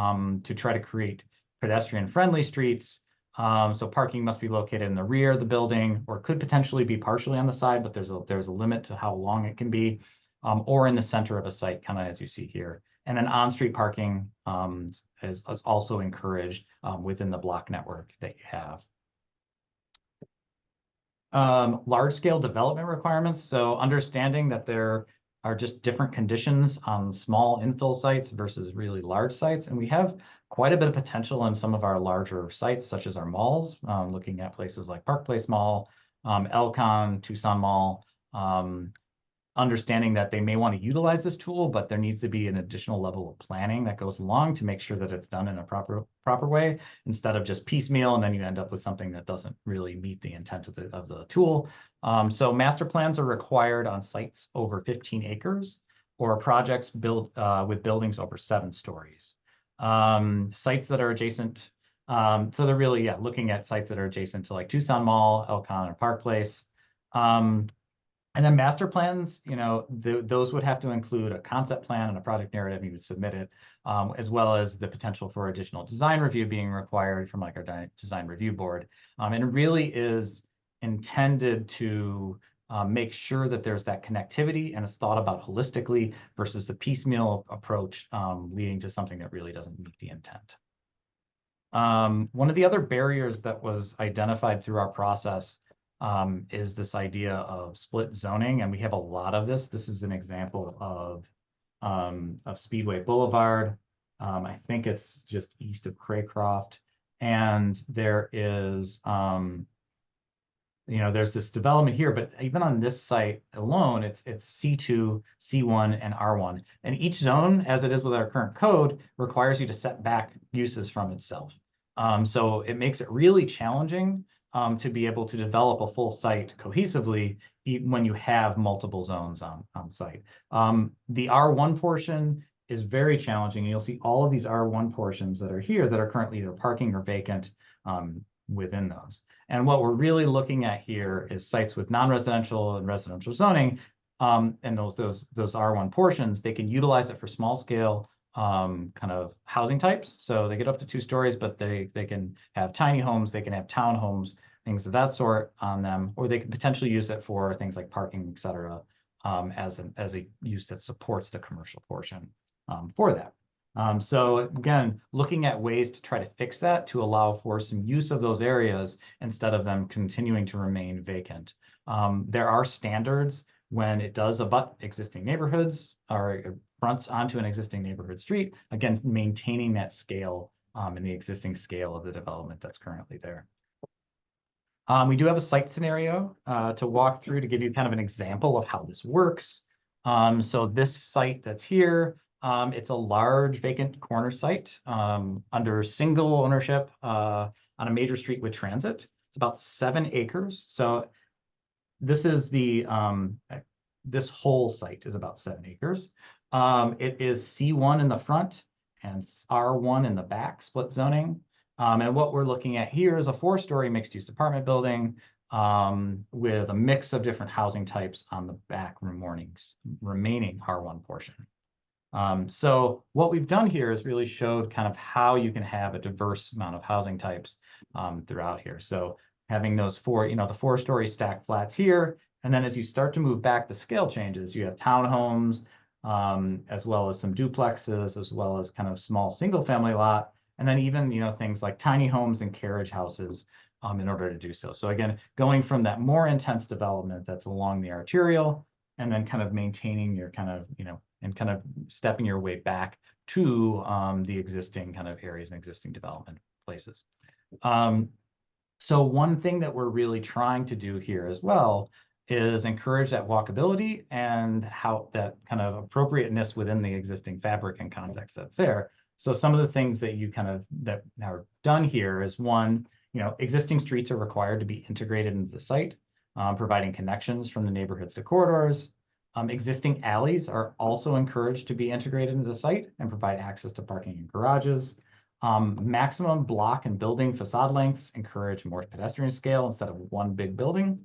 to try to create pedestrian-friendly streets, so parking must be located in the rear of the building, or could potentially be partially on the side, but there's a limit to how long it can be, or in the center of a site, kind of as you see here. And then on-street parking is also encouraged within the block network that you have. Large-scale development requirements. So understanding that there are just different conditions on small infill sites versus really large sites. And we have quite a bit of potential in some of our larger sites, such as our malls, looking at places like Park Place Mall, Elcon, Tucson Mall, understanding that they may want to utilize this tool, but there needs to be an additional level of planning that goes along to make sure that it's done in a proper way, instead of just piecemeal, and then you end up with something that doesn't really meet the intent of the tool. So master plans are required on sites over 15 acres or projects built with buildings over 7 stories. Sites that are adjacent, so they're really, looking at sites that are adjacent to like Tucson Mall, Elcon, or Park Place. And then master plans, those would have to include a concept plan and a project narrative. You would submit it, as well as the potential for additional design review being required from like our design review board. And it really is intended to make sure that there's that connectivity and it's thought about holistically versus the piecemeal approach leading to something that really doesn't meet the intent. One of the other barriers that was identified through our process is this idea of split zoning, and we have a lot of this. This is an example of Speedway Boulevard. I think it's just east of Craycroft, and there is, there's this development here, but even on this site alone, it's C2, C1, and R1, and each zone, as it is with our current code, requires you to set back uses from itself. So it makes it really challenging to be able to develop a full site cohesively when you have multiple zones on site. The R1 portion is very challenging. And you'll see all of these R1 portions that are here that are currently either parking or vacant within those. And what we're really looking at here is sites with non-residential and residential zoning, and those R1 portions, they can utilize it for small scale kind of housing types. So they get up to 2 stories, but they can have tiny homes, they can have townhomes, things of that sort on them, or they can potentially use it for things like parking, et cetera, as a use that supports the commercial portion for that. So again, looking at ways to try to fix that to allow for some use of those areas instead of them continuing to remain vacant. There are standards when it does abut existing neighborhoods or fronts onto an existing neighborhood street, again, maintaining that scale and the existing scale of the development that's currently there. We do have a site scenario to walk through to give you kind of an example of how this works. So this site that's here, it's a large vacant corner site under single ownership on a major street with transit. It's about 7 acres. So this is this whole site is about 7 acres. It is C1 in the front and R1 in the back, split zoning. And what we're looking at here is a 4-story mixed-use apartment building with a mix of different housing types on the back remaining R1 portion. So what we've done here is really showed kind of how you can have a diverse amount of housing types throughout here. So having those four, the 4-story stacked flats here, and then as you start to move back, the scale changes. You have townhomes, as well as some duplexes, as well as kind of small single-family lot, and then even things like tiny homes and carriage houses in order to do so. So again, going from that more intense development that's along the arterial, and then kind of maintaining your kind of and kind of stepping your way back to the existing kind of areas and existing development places. So one thing that we're really trying to do here as well is encourage that walkability and how that kind of appropriateness within the existing fabric and context that's there. So some of the things that you kind of that are done here is one, existing streets are required to be integrated into the site, providing connections from the neighborhoods to corridors. Existing alleys are also encouraged to be integrated into the site and provide access to parking and garages. Maximum block and building facade lengths encourage more pedestrian scale instead of one big building.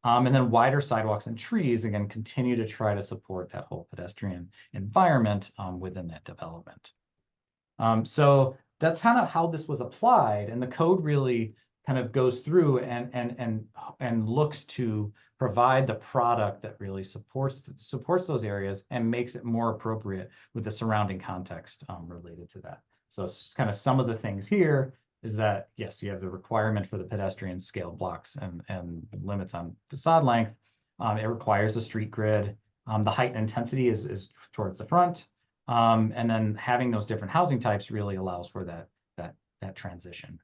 And then wider sidewalks and trees, again, continue to try to support that whole pedestrian environment within that development. So that's kind of how this was applied, and the code really kind of goes through and looks to provide the product that really supports those areas and makes it more appropriate with the surrounding context related to that. So it's kind of some of the things here is that, yes, you have the requirement for the pedestrian scale blocks and limits on facade length. It requires a street grid. The height and intensity is towards the front. And then having those different housing types really allows for that transition.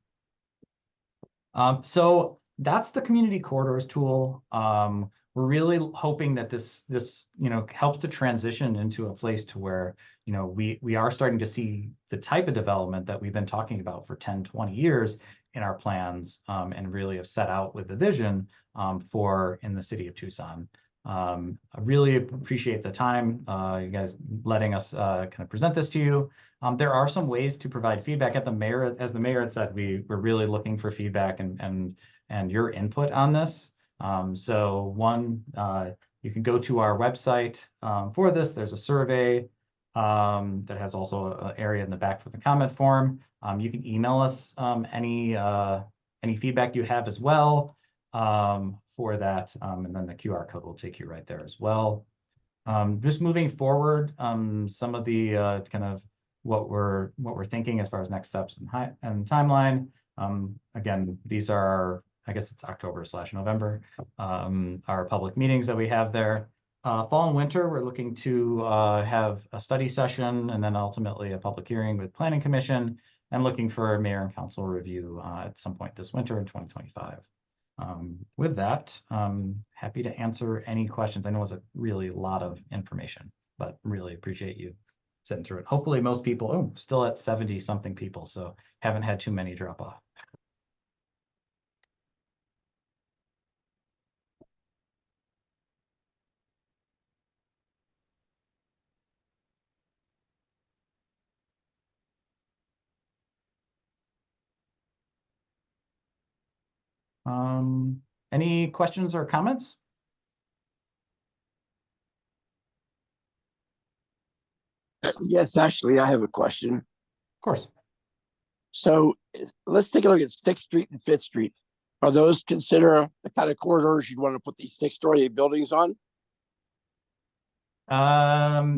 So that's the community corridors tool. We're really hoping that this helps to transition into a place to where we are starting to see the type of development that we've been talking about for 10, 20 years in our plans, and really have set out with the vision for in the city of Tucson. I really appreciate the time, you guys letting us kind of present this to you. There are some ways to provide feedback. As the mayor had said, we're really looking for feedback and your input on this. So one, you can go to our website for this. There's a survey that has also an area in the back for the comment form. You can email us any feedback you have as well for that, and then the QR code will take you right there as well. Just moving forward, some of the kind of what we're thinking as far as next steps and timeline. Again, these are I guess it's October/November, our public meetings that we have there. Fall and winter, we're looking to have a study session and then ultimately a public hearing with Planning Commission, and looking for a mayor and council review at some point this winter in 2025. With that, I'm happy to answer any questions. I know it's a really lot of information, but really appreciate you sitting through it. Hopefully most people, still at 70 something people, so haven't had too many drop off. Any questions or comments? Yes, actually, I have a question. Of course. So let's take a look at 6th Street and 5th Street. Are those consider the kind of corridors you'd want to put these 6-story buildings on?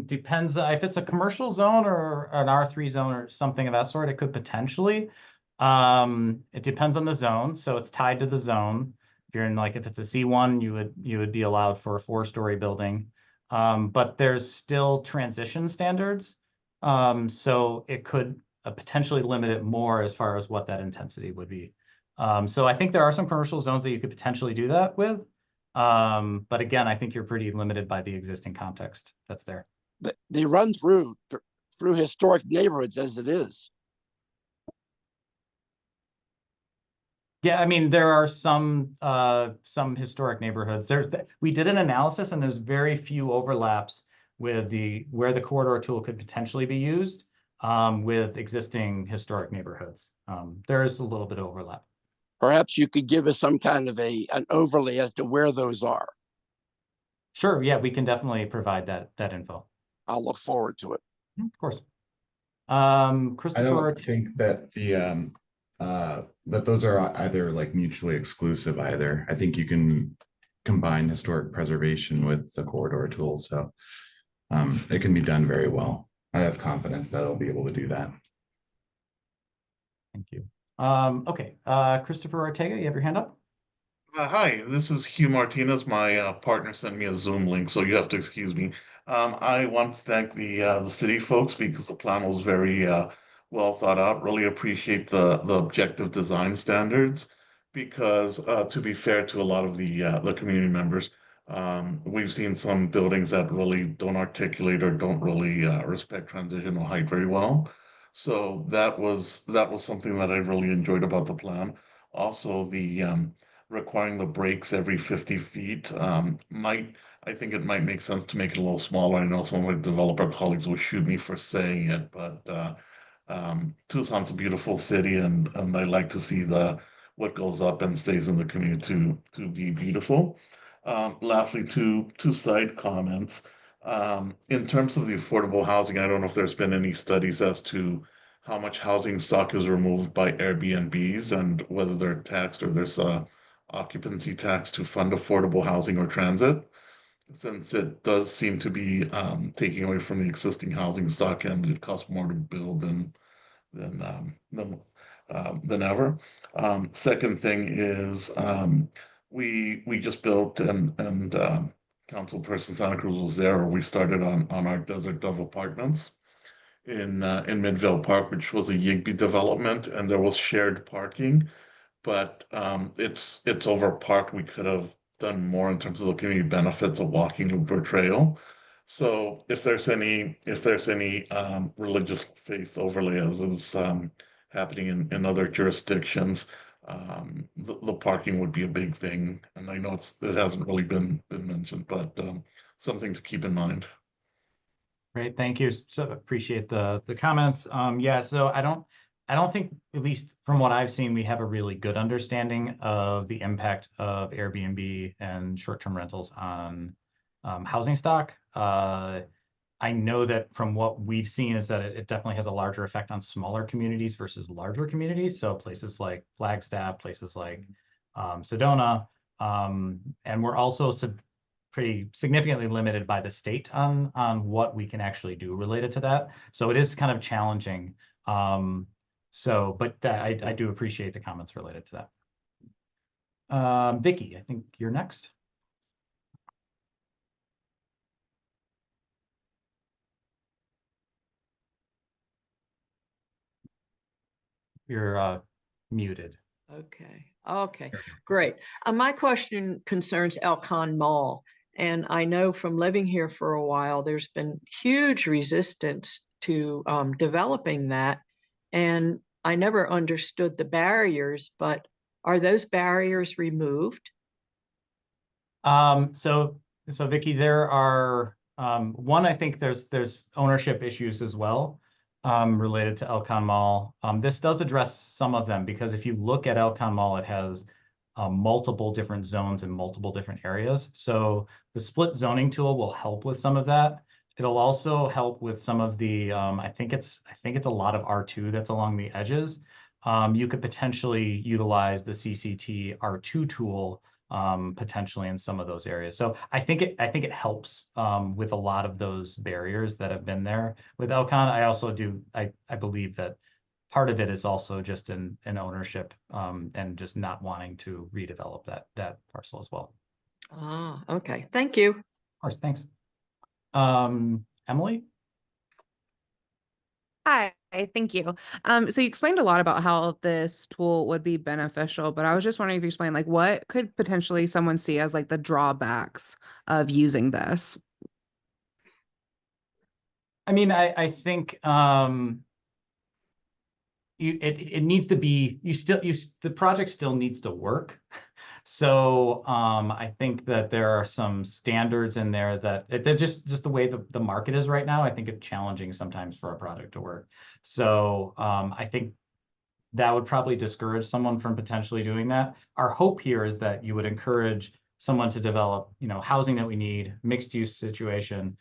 Depends if it's a commercial zone or an R3 zone or something of that sort, it could potentially. It depends on the zone, so it's tied to the zone. If you're in if it's a C1, you would be allowed for a 4-story building. But there's still transition standards. So it could potentially limit it more as far as what that intensity would be. So I think there are some commercial zones that you could potentially do that with. But again, I think you're pretty limited by the existing context that's there. They run through historic neighborhoods as it is. Yeah, I mean, there are some historic neighborhoods. We did an analysis and there's very few overlaps with where the corridor tool could potentially be used with existing historic neighborhoods. There is a little bit of overlap. Perhaps you could give us some kind of an overlay as to where those are. Sure, yeah, we can definitely provide that info. I'll look forward to it. Of course. I Christopher, don't think that that those are either like mutually exclusive either. I think you can combine historic preservation with the corridor tool, so it can be done very well. I have confidence that it'll be able to do that. thank you. Okay, Christopher Ortega, you have your hand up? Hi, this is Hugh Martinez. My partner sent me a Zoom link, so you have to excuse me. I want to thank the city folks because the plan was very well thought out. Really appreciate the objective design standards because to be fair to a lot of the community members, we've seen some buildings that really don't articulate or don't really respect transitional height very well. So that was something that I really enjoyed about the plan. Also, the requiring the breaks every 50 feet I think it might make sense to make it a little smaller. I know some of my developer colleagues will shoot me for saying it, but Tucson's a beautiful city, and I like to see the what goes up and stays in the community to be beautiful. Lastly, two side comments. In terms of the affordable housing, I don't know if there's been any studies as to how much housing stock is removed by Airbnbs and whether they're taxed or there's a occupancy tax to fund affordable housing or transit, since it does seem to be taking away from the existing housing stock and it costs more to build than than ever. Second thing is we just built and Councilperson Santa Cruz was there. We started on our Desert Dove Apartments in Midvale Park, which was a Yigby development, and there was shared parking, but it's overparked. We could have done more in terms of the community benefits of walking loop or trail. So if there's any religious faith overlay as is happening in other jurisdictions, the parking would be a big thing. And I know it hasn't really been mentioned, but something to keep in mind. Great, thank you. So appreciate the comments. Yeah, so I don't think, at least from what I've seen, we have a really good understanding of the impact of Airbnb and short-term rentals on housing stock. I know that from what we've seen is that it definitely has a larger effect on smaller communities versus larger communities. So places like Flagstaff, places like Sedona, and we're also pretty significantly limited by the state on what we can actually do related to that. So it is kind of challenging. But I do appreciate the comments related to that. Vicky, I think you're next. You're muted. Okay, great. My question concerns Elkhorn Mall. And I know from living here for a while, there's been huge resistance to developing that. And I never understood the barriers, but are those barriers removed? So Vicky, there are one, I think there's ownership issues as well related to Elkhorn Mall. This does address some of them because if you look at Elkhorn Mall, it has multiple different zones in multiple different areas. So the split zoning tool will help with some of that. It'll also help with some of the I think it's a lot of R2 that's along the edges. You could potentially utilize the CCT R2 tool potentially in some of those areas. So I think it helps with a lot of those barriers that have been there with Elkhorn. I also I believe that part of it is also just an ownership and just not wanting to redevelop that parcel as well. Ah, okay. Thank you. Of course, thanks. Emily? Hi, thank you. So you explained a lot about how this tool would be beneficial, but I was just wondering if you explain like what could potentially someone see as like the drawbacks of using this? I mean, I think it needs to be the project still needs to work. So I think that there are some standards in there that they're just the way the market is right now. I think it's challenging sometimes for a project to work. So I think that would probably discourage someone from potentially doing that. Our hope here is that you would encourage someone to develop, housing that we need, mixed use situation,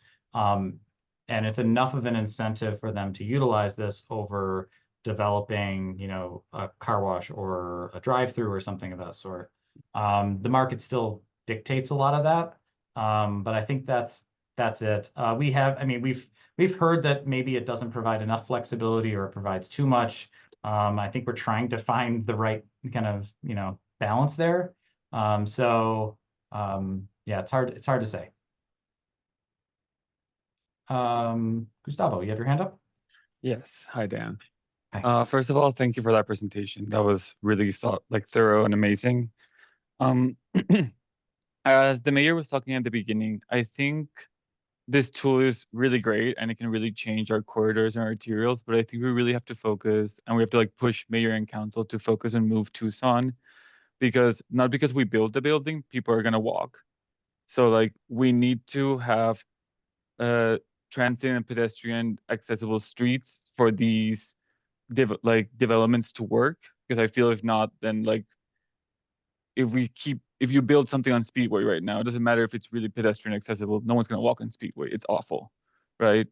And it's enough of an incentive for them to utilize this over developing, you know, a car wash or a drive-through or something of that sort. The market still dictates a lot of that. But I think that's it. I mean, we've heard that maybe it doesn't provide enough flexibility or it provides too much. I think we're trying to find the right kind of, you know, balance there. Yeah, it's hard to say. Gustavo, you have your hand up? Yes. Hi, Dan. Hi. First of all, thank you for that presentation. That was really thorough and amazing. As the mayor was talking at the beginning, I think this tool is really great and it can really change our corridors and arterials, but I think we really have to focus and we have to like push mayor and council to focus and move Tucson because not because we build the building, people are gonna walk. So like we need to have transit and pedestrian accessible streets for these developments to work. Because I feel if not, then like if you build something on Speedway right now, it doesn't matter if it's really pedestrian accessible, no one's gonna walk on Speedway. It's awful, right?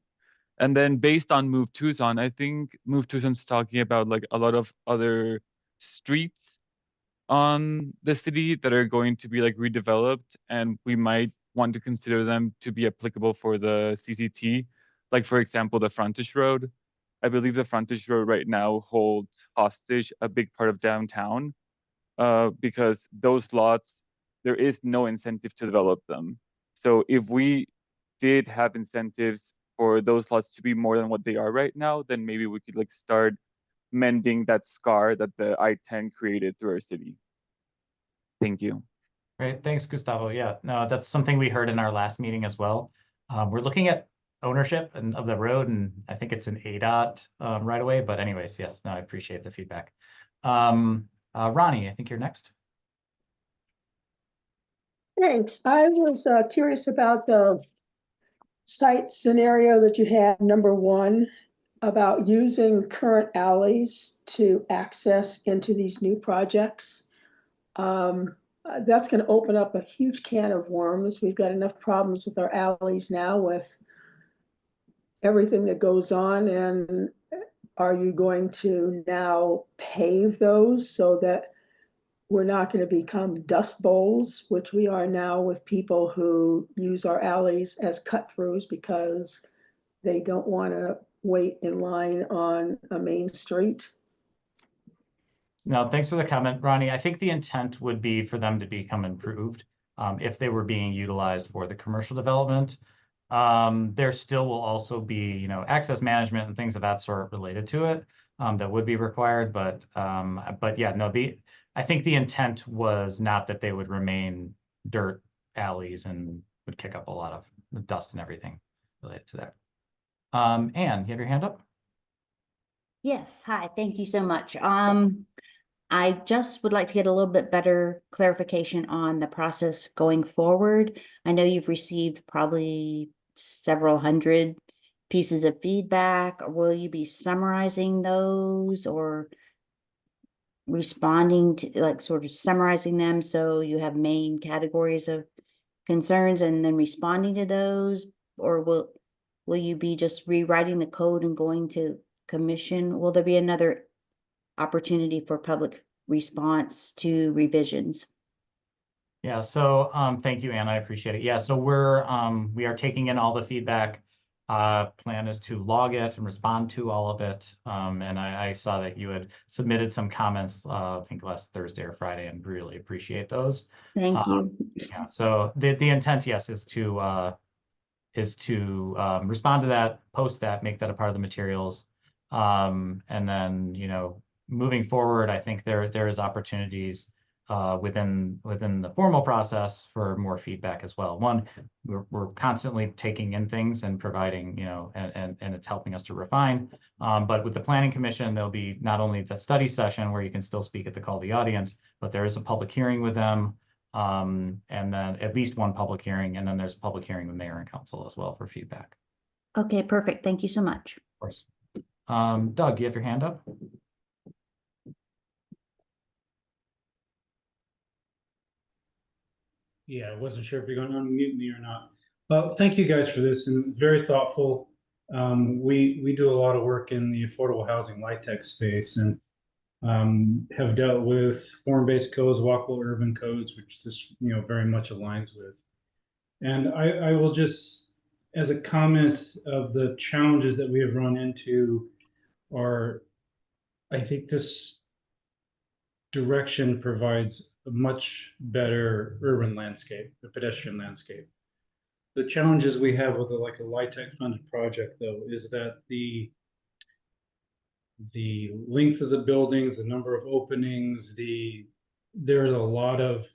And then based on Move Tucson, I think Move Tucson's talking about like a lot of other streets on the city that are going to be like redeveloped, and we might want to consider them to be applicable for the CCT. Like for example, the frontage road. I believe the frontage road right now holds hostage a big part of downtown because those lots, there is no incentive to develop them. So if we did have incentives for those lots to be more than what they are right now, then maybe we could like start mending that scar that the I-10 created through our city. Thank you. Great, thanks, Gustavo. Yeah, no, that's something we heard in our last meeting as well. We're looking at ownership of the road, and I think it's an ADOT right away. But anyways, yes, no, I appreciate the feedback. Ronnie, I think you're next. Thanks. I was curious about the site scenario that you had, number one, about using current alleys to access into these new projects. That's going to open up a huge can of worms. We've got enough problems with our alleys now with everything that goes on. And are you going to now pave those so that we're not going to become dust bowls, which we are now with people who use our alleys as cut-throughs because they don't want to wait in line on a main street? No, thanks for the comment, Ronnie. I think the intent would be for them to become improved if they were being utilized for the commercial development. There still will also be, you know, access management and things of that sort related to it that would be required. But yeah, no, I think the intent was not that they would remain dirt alleys and would kick up a lot of dust and everything related to that. Anne, you have your hand up? Yes, hi, thank you so much. I just would like to get a little bit better clarification on the process going forward. I know you've received probably several hundred pieces of feedback. Will you be summarizing those or responding to, like, sort of summarizing them so you have main categories of concerns and then responding to those? Or will you be just rewriting the code and going to commission? Will there be another opportunity for public response to revisions? Yeah, so thank you, Anne. I appreciate it. Yeah, so we are taking in all the feedback. Plan is to log it and respond to all of it. And I saw that you had submitted some comments, I think last Thursday or Friday, and really appreciate those. Thank you. Yeah, so the intent, yes, is to respond to that, post that, make that a part of the materials. And then, you know, moving forward, I think there is opportunities within the formal process for more feedback as well. One, we're constantly taking in things and providing, you know, and it's helping us to refine. But with the Planning Commission, there'll be not only the study session where you can still speak at the call of the audience, but there is a public hearing with them. And then at least one public hearing, and then there's a public hearing with mayor and council as well for feedback. Okay, perfect. Thank you so much. Of course. Doug, you have your hand up? Yeah, I wasn't sure if you're going to unmute me or not. Well, thank you guys for this, and very thoughtful. We do a lot of work in the affordable housing LIHTC space and have dealt with form-based codes, walkable urban codes, which this very much aligns with. And I will just, as a comment of the challenges that we have run into, are I think this direction provides a much better urban landscape, a pedestrian landscape. The challenges we have with like a LIHTC funded project, though, is that the length of the buildings, the number of openings, there's a lot of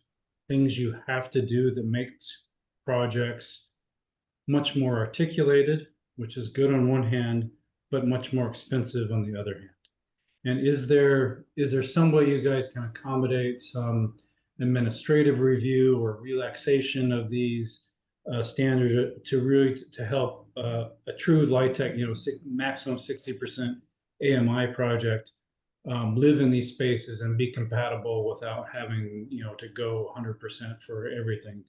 things you have to do that makes projects much more articulated, which is good on one hand, but much more expensive on the other hand. And is there some way you guys can accommodate some administrative review or relaxation of these standards to really to help a true LIHTC, maximum 60% AMI project live in these spaces and be compatible without having to go 100% for everything?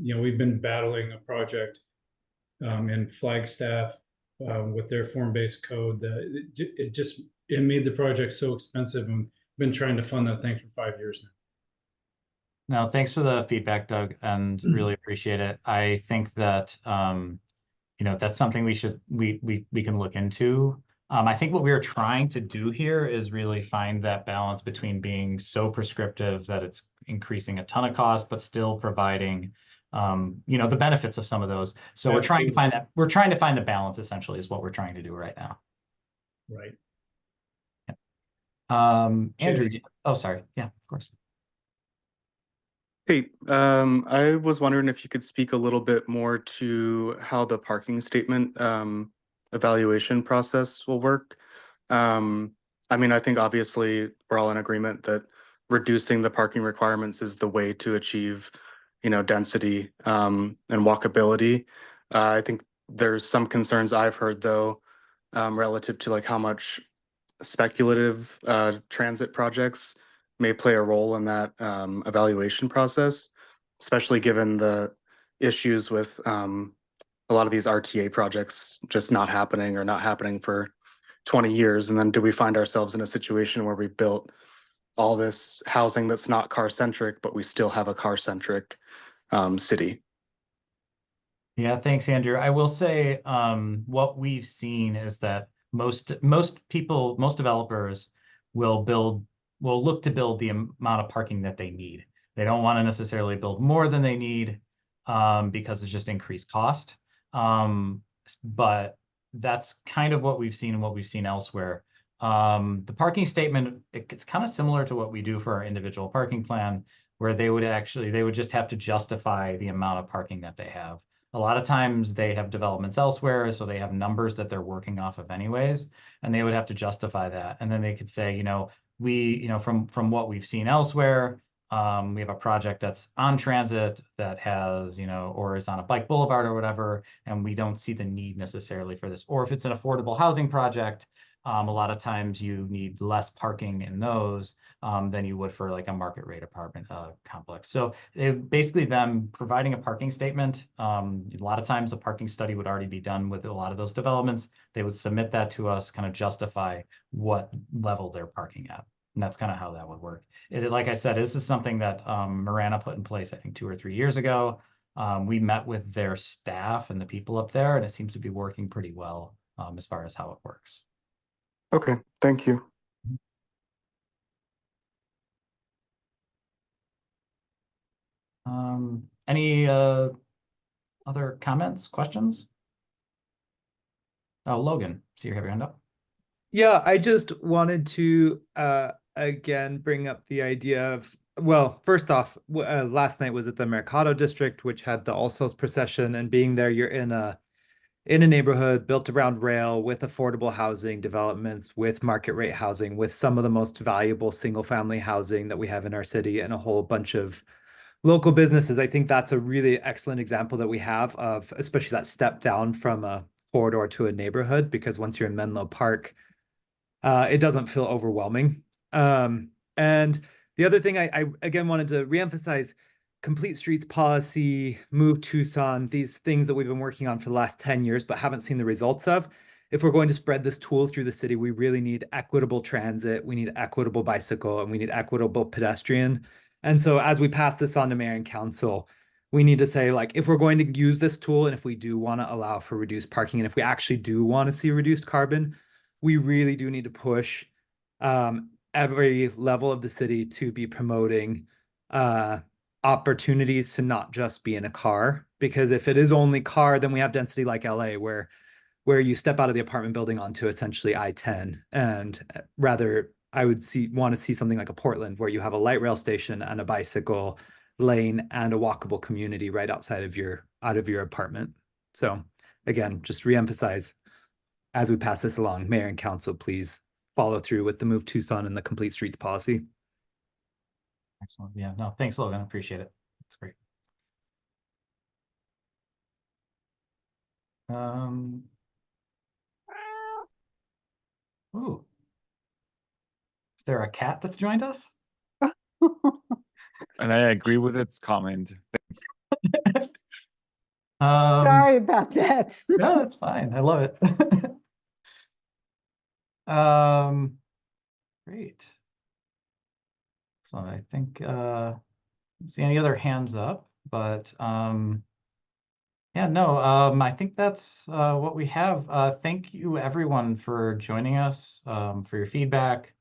We've been battling a project in Flagstaff with their form-based code that it made the project so expensive, and been trying to fund that thing for 5 years now. No, thanks for the feedback, Doug, and really appreciate it. I think that that's something we can look into. I think what we are trying to do here is really find that balance between being so prescriptive that it's increasing a ton of cost, but still providing the benefits of some of those. So we're trying to find the balance, essentially, is what we're trying to do right now. Right. Andrew, oh, sorry. Yeah, of course. Hey, I was wondering if you could speak a little bit more to how the parking statement evaluation process will work. I mean, I think obviously we're all in agreement that reducing the parking requirements is the way to achieve, density and walkability. I think there's some concerns I've heard, though, relative to like how much speculative transit projects may play a role in that evaluation process, especially given the issues with a lot of these RTA projects just not happening for 20 years. And then do we find ourselves in a situation where we built all this housing that's not car-centric, but we still have a car-centric city? Yeah, thanks, Andrew. I will say what we've seen is that most developers will look to build the amount of parking that they need. They don't want to necessarily build more than they need because it's just increased cost. But that's kind of what we've seen and what we've seen elsewhere. The parking statement, it's kind of similar to what we do for our individual parking plan, where they would just have to justify the amount of parking that they have. A lot of times they have developments elsewhere, so they have numbers that they're working off of anyways, and they would have to justify that. And then they could say, from what we've seen elsewhere, we have a project that's on transit that has, or is on a bike boulevard or whatever, and we don't see the need necessarily for this. Or if it's an affordable housing project, a lot of times you need less parking in those than you would for like a market rate apartment complex. So basically them providing a parking statement, a lot of times a parking study would already be done with a lot of those developments. They would submit that to us, kind of justify what level they're parking at. And that's kind of how that would work. Like I said, this is something that Marana put in place, I think 2 or 3 years ago. We met with their staff and the people up there, and it seems to be working pretty well as far as how it works. Okay, thank you. Any other comments, questions? Oh, Logan, see you have your hand up. Yeah, I just wanted to again bring up the idea of, well, first off, last night was at the Mercado District, which had the All Souls procession, and being there, you're in a neighborhood built around rail with affordable housing developments, with market rate housing, with some of the most valuable single family housing that we have in our city, and a whole bunch of local businesses. I think that's a really excellent example that we have of, especially that step down from a corridor to a neighborhood, because once you're in Menlo Park, it doesn't feel overwhelming. And the other thing I again wanted to reemphasize, complete streets policy, Move Tucson, these things that we've been working on for the last 10 years, but haven't seen the results of. If we're going to spread this tool through the city, we really need equitable transit, we need equitable bicycle, and we need equitable pedestrian. And so as we pass this on to mayor and council, we need to say, like, if we're going to use this tool and if we do want to allow for reduced parking and if we actually do want to see reduced carbon, we really do need to push every level of the city to be promoting opportunities to not just be in a car. Because if it is only car, then we have density like LA where you step out of the apartment building onto essentially I-10. And rather, I would want to see something like a Portland where you have a light rail station and a bicycle lane and a walkable community right outside of your apartment. So again, just reemphasize as we pass this along, mayor and council, please follow through with the Move Tucson and the complete streets policy. Excellent. Yeah, no, thanks, Logan. Appreciate it. That's great. Ooh. Is there a cat that's joined us? And I agree with its comment. Sorry about that. No, that's fine. I love it. Great. So I think don't see any other hands up, but yeah, no, I think that's what we have. Thank you everyone for joining us, for your feedback.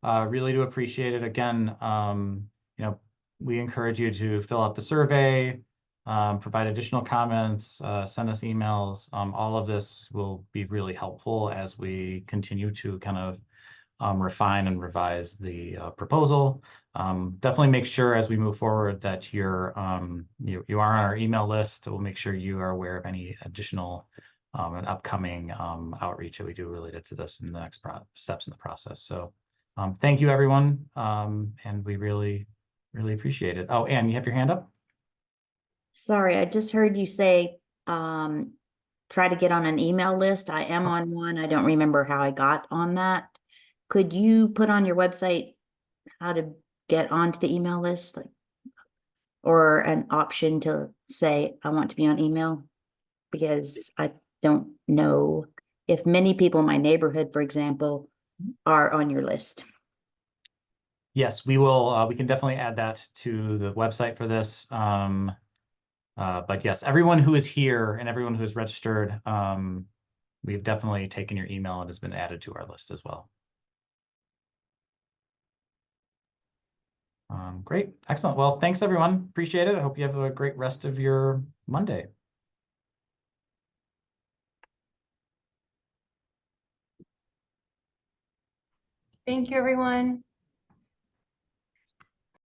Really do appreciate it. Again, you know, we encourage you to fill out the survey, provide additional comments, send us emails. All of this will be really helpful as we continue to kind of refine and revise the proposal. Definitely make sure as we move forward that you are on our email list. We'll make sure you are aware of any additional and upcoming outreach that we do related to this in the next steps in the process. So thank you, everyone, and we really appreciate it. Oh, Anne, you have your hand up? Sorry, I just heard you say try to get on an email list. I am on one. I don't remember how I got on that. Could you put on your website how to get onto the email list, like, or an option to say I want to be on email? Because I don't know if many people in my neighborhood, for example, are on your list. Yes, we will. We can definitely add that to the website for this. But yes, everyone who is here and everyone who is registered, we've definitely taken your email and has been added to our list as well. Great. Excellent. Well, thanks, everyone. Appreciate it. I hope you have a great rest of your Monday. Thank you, everyone.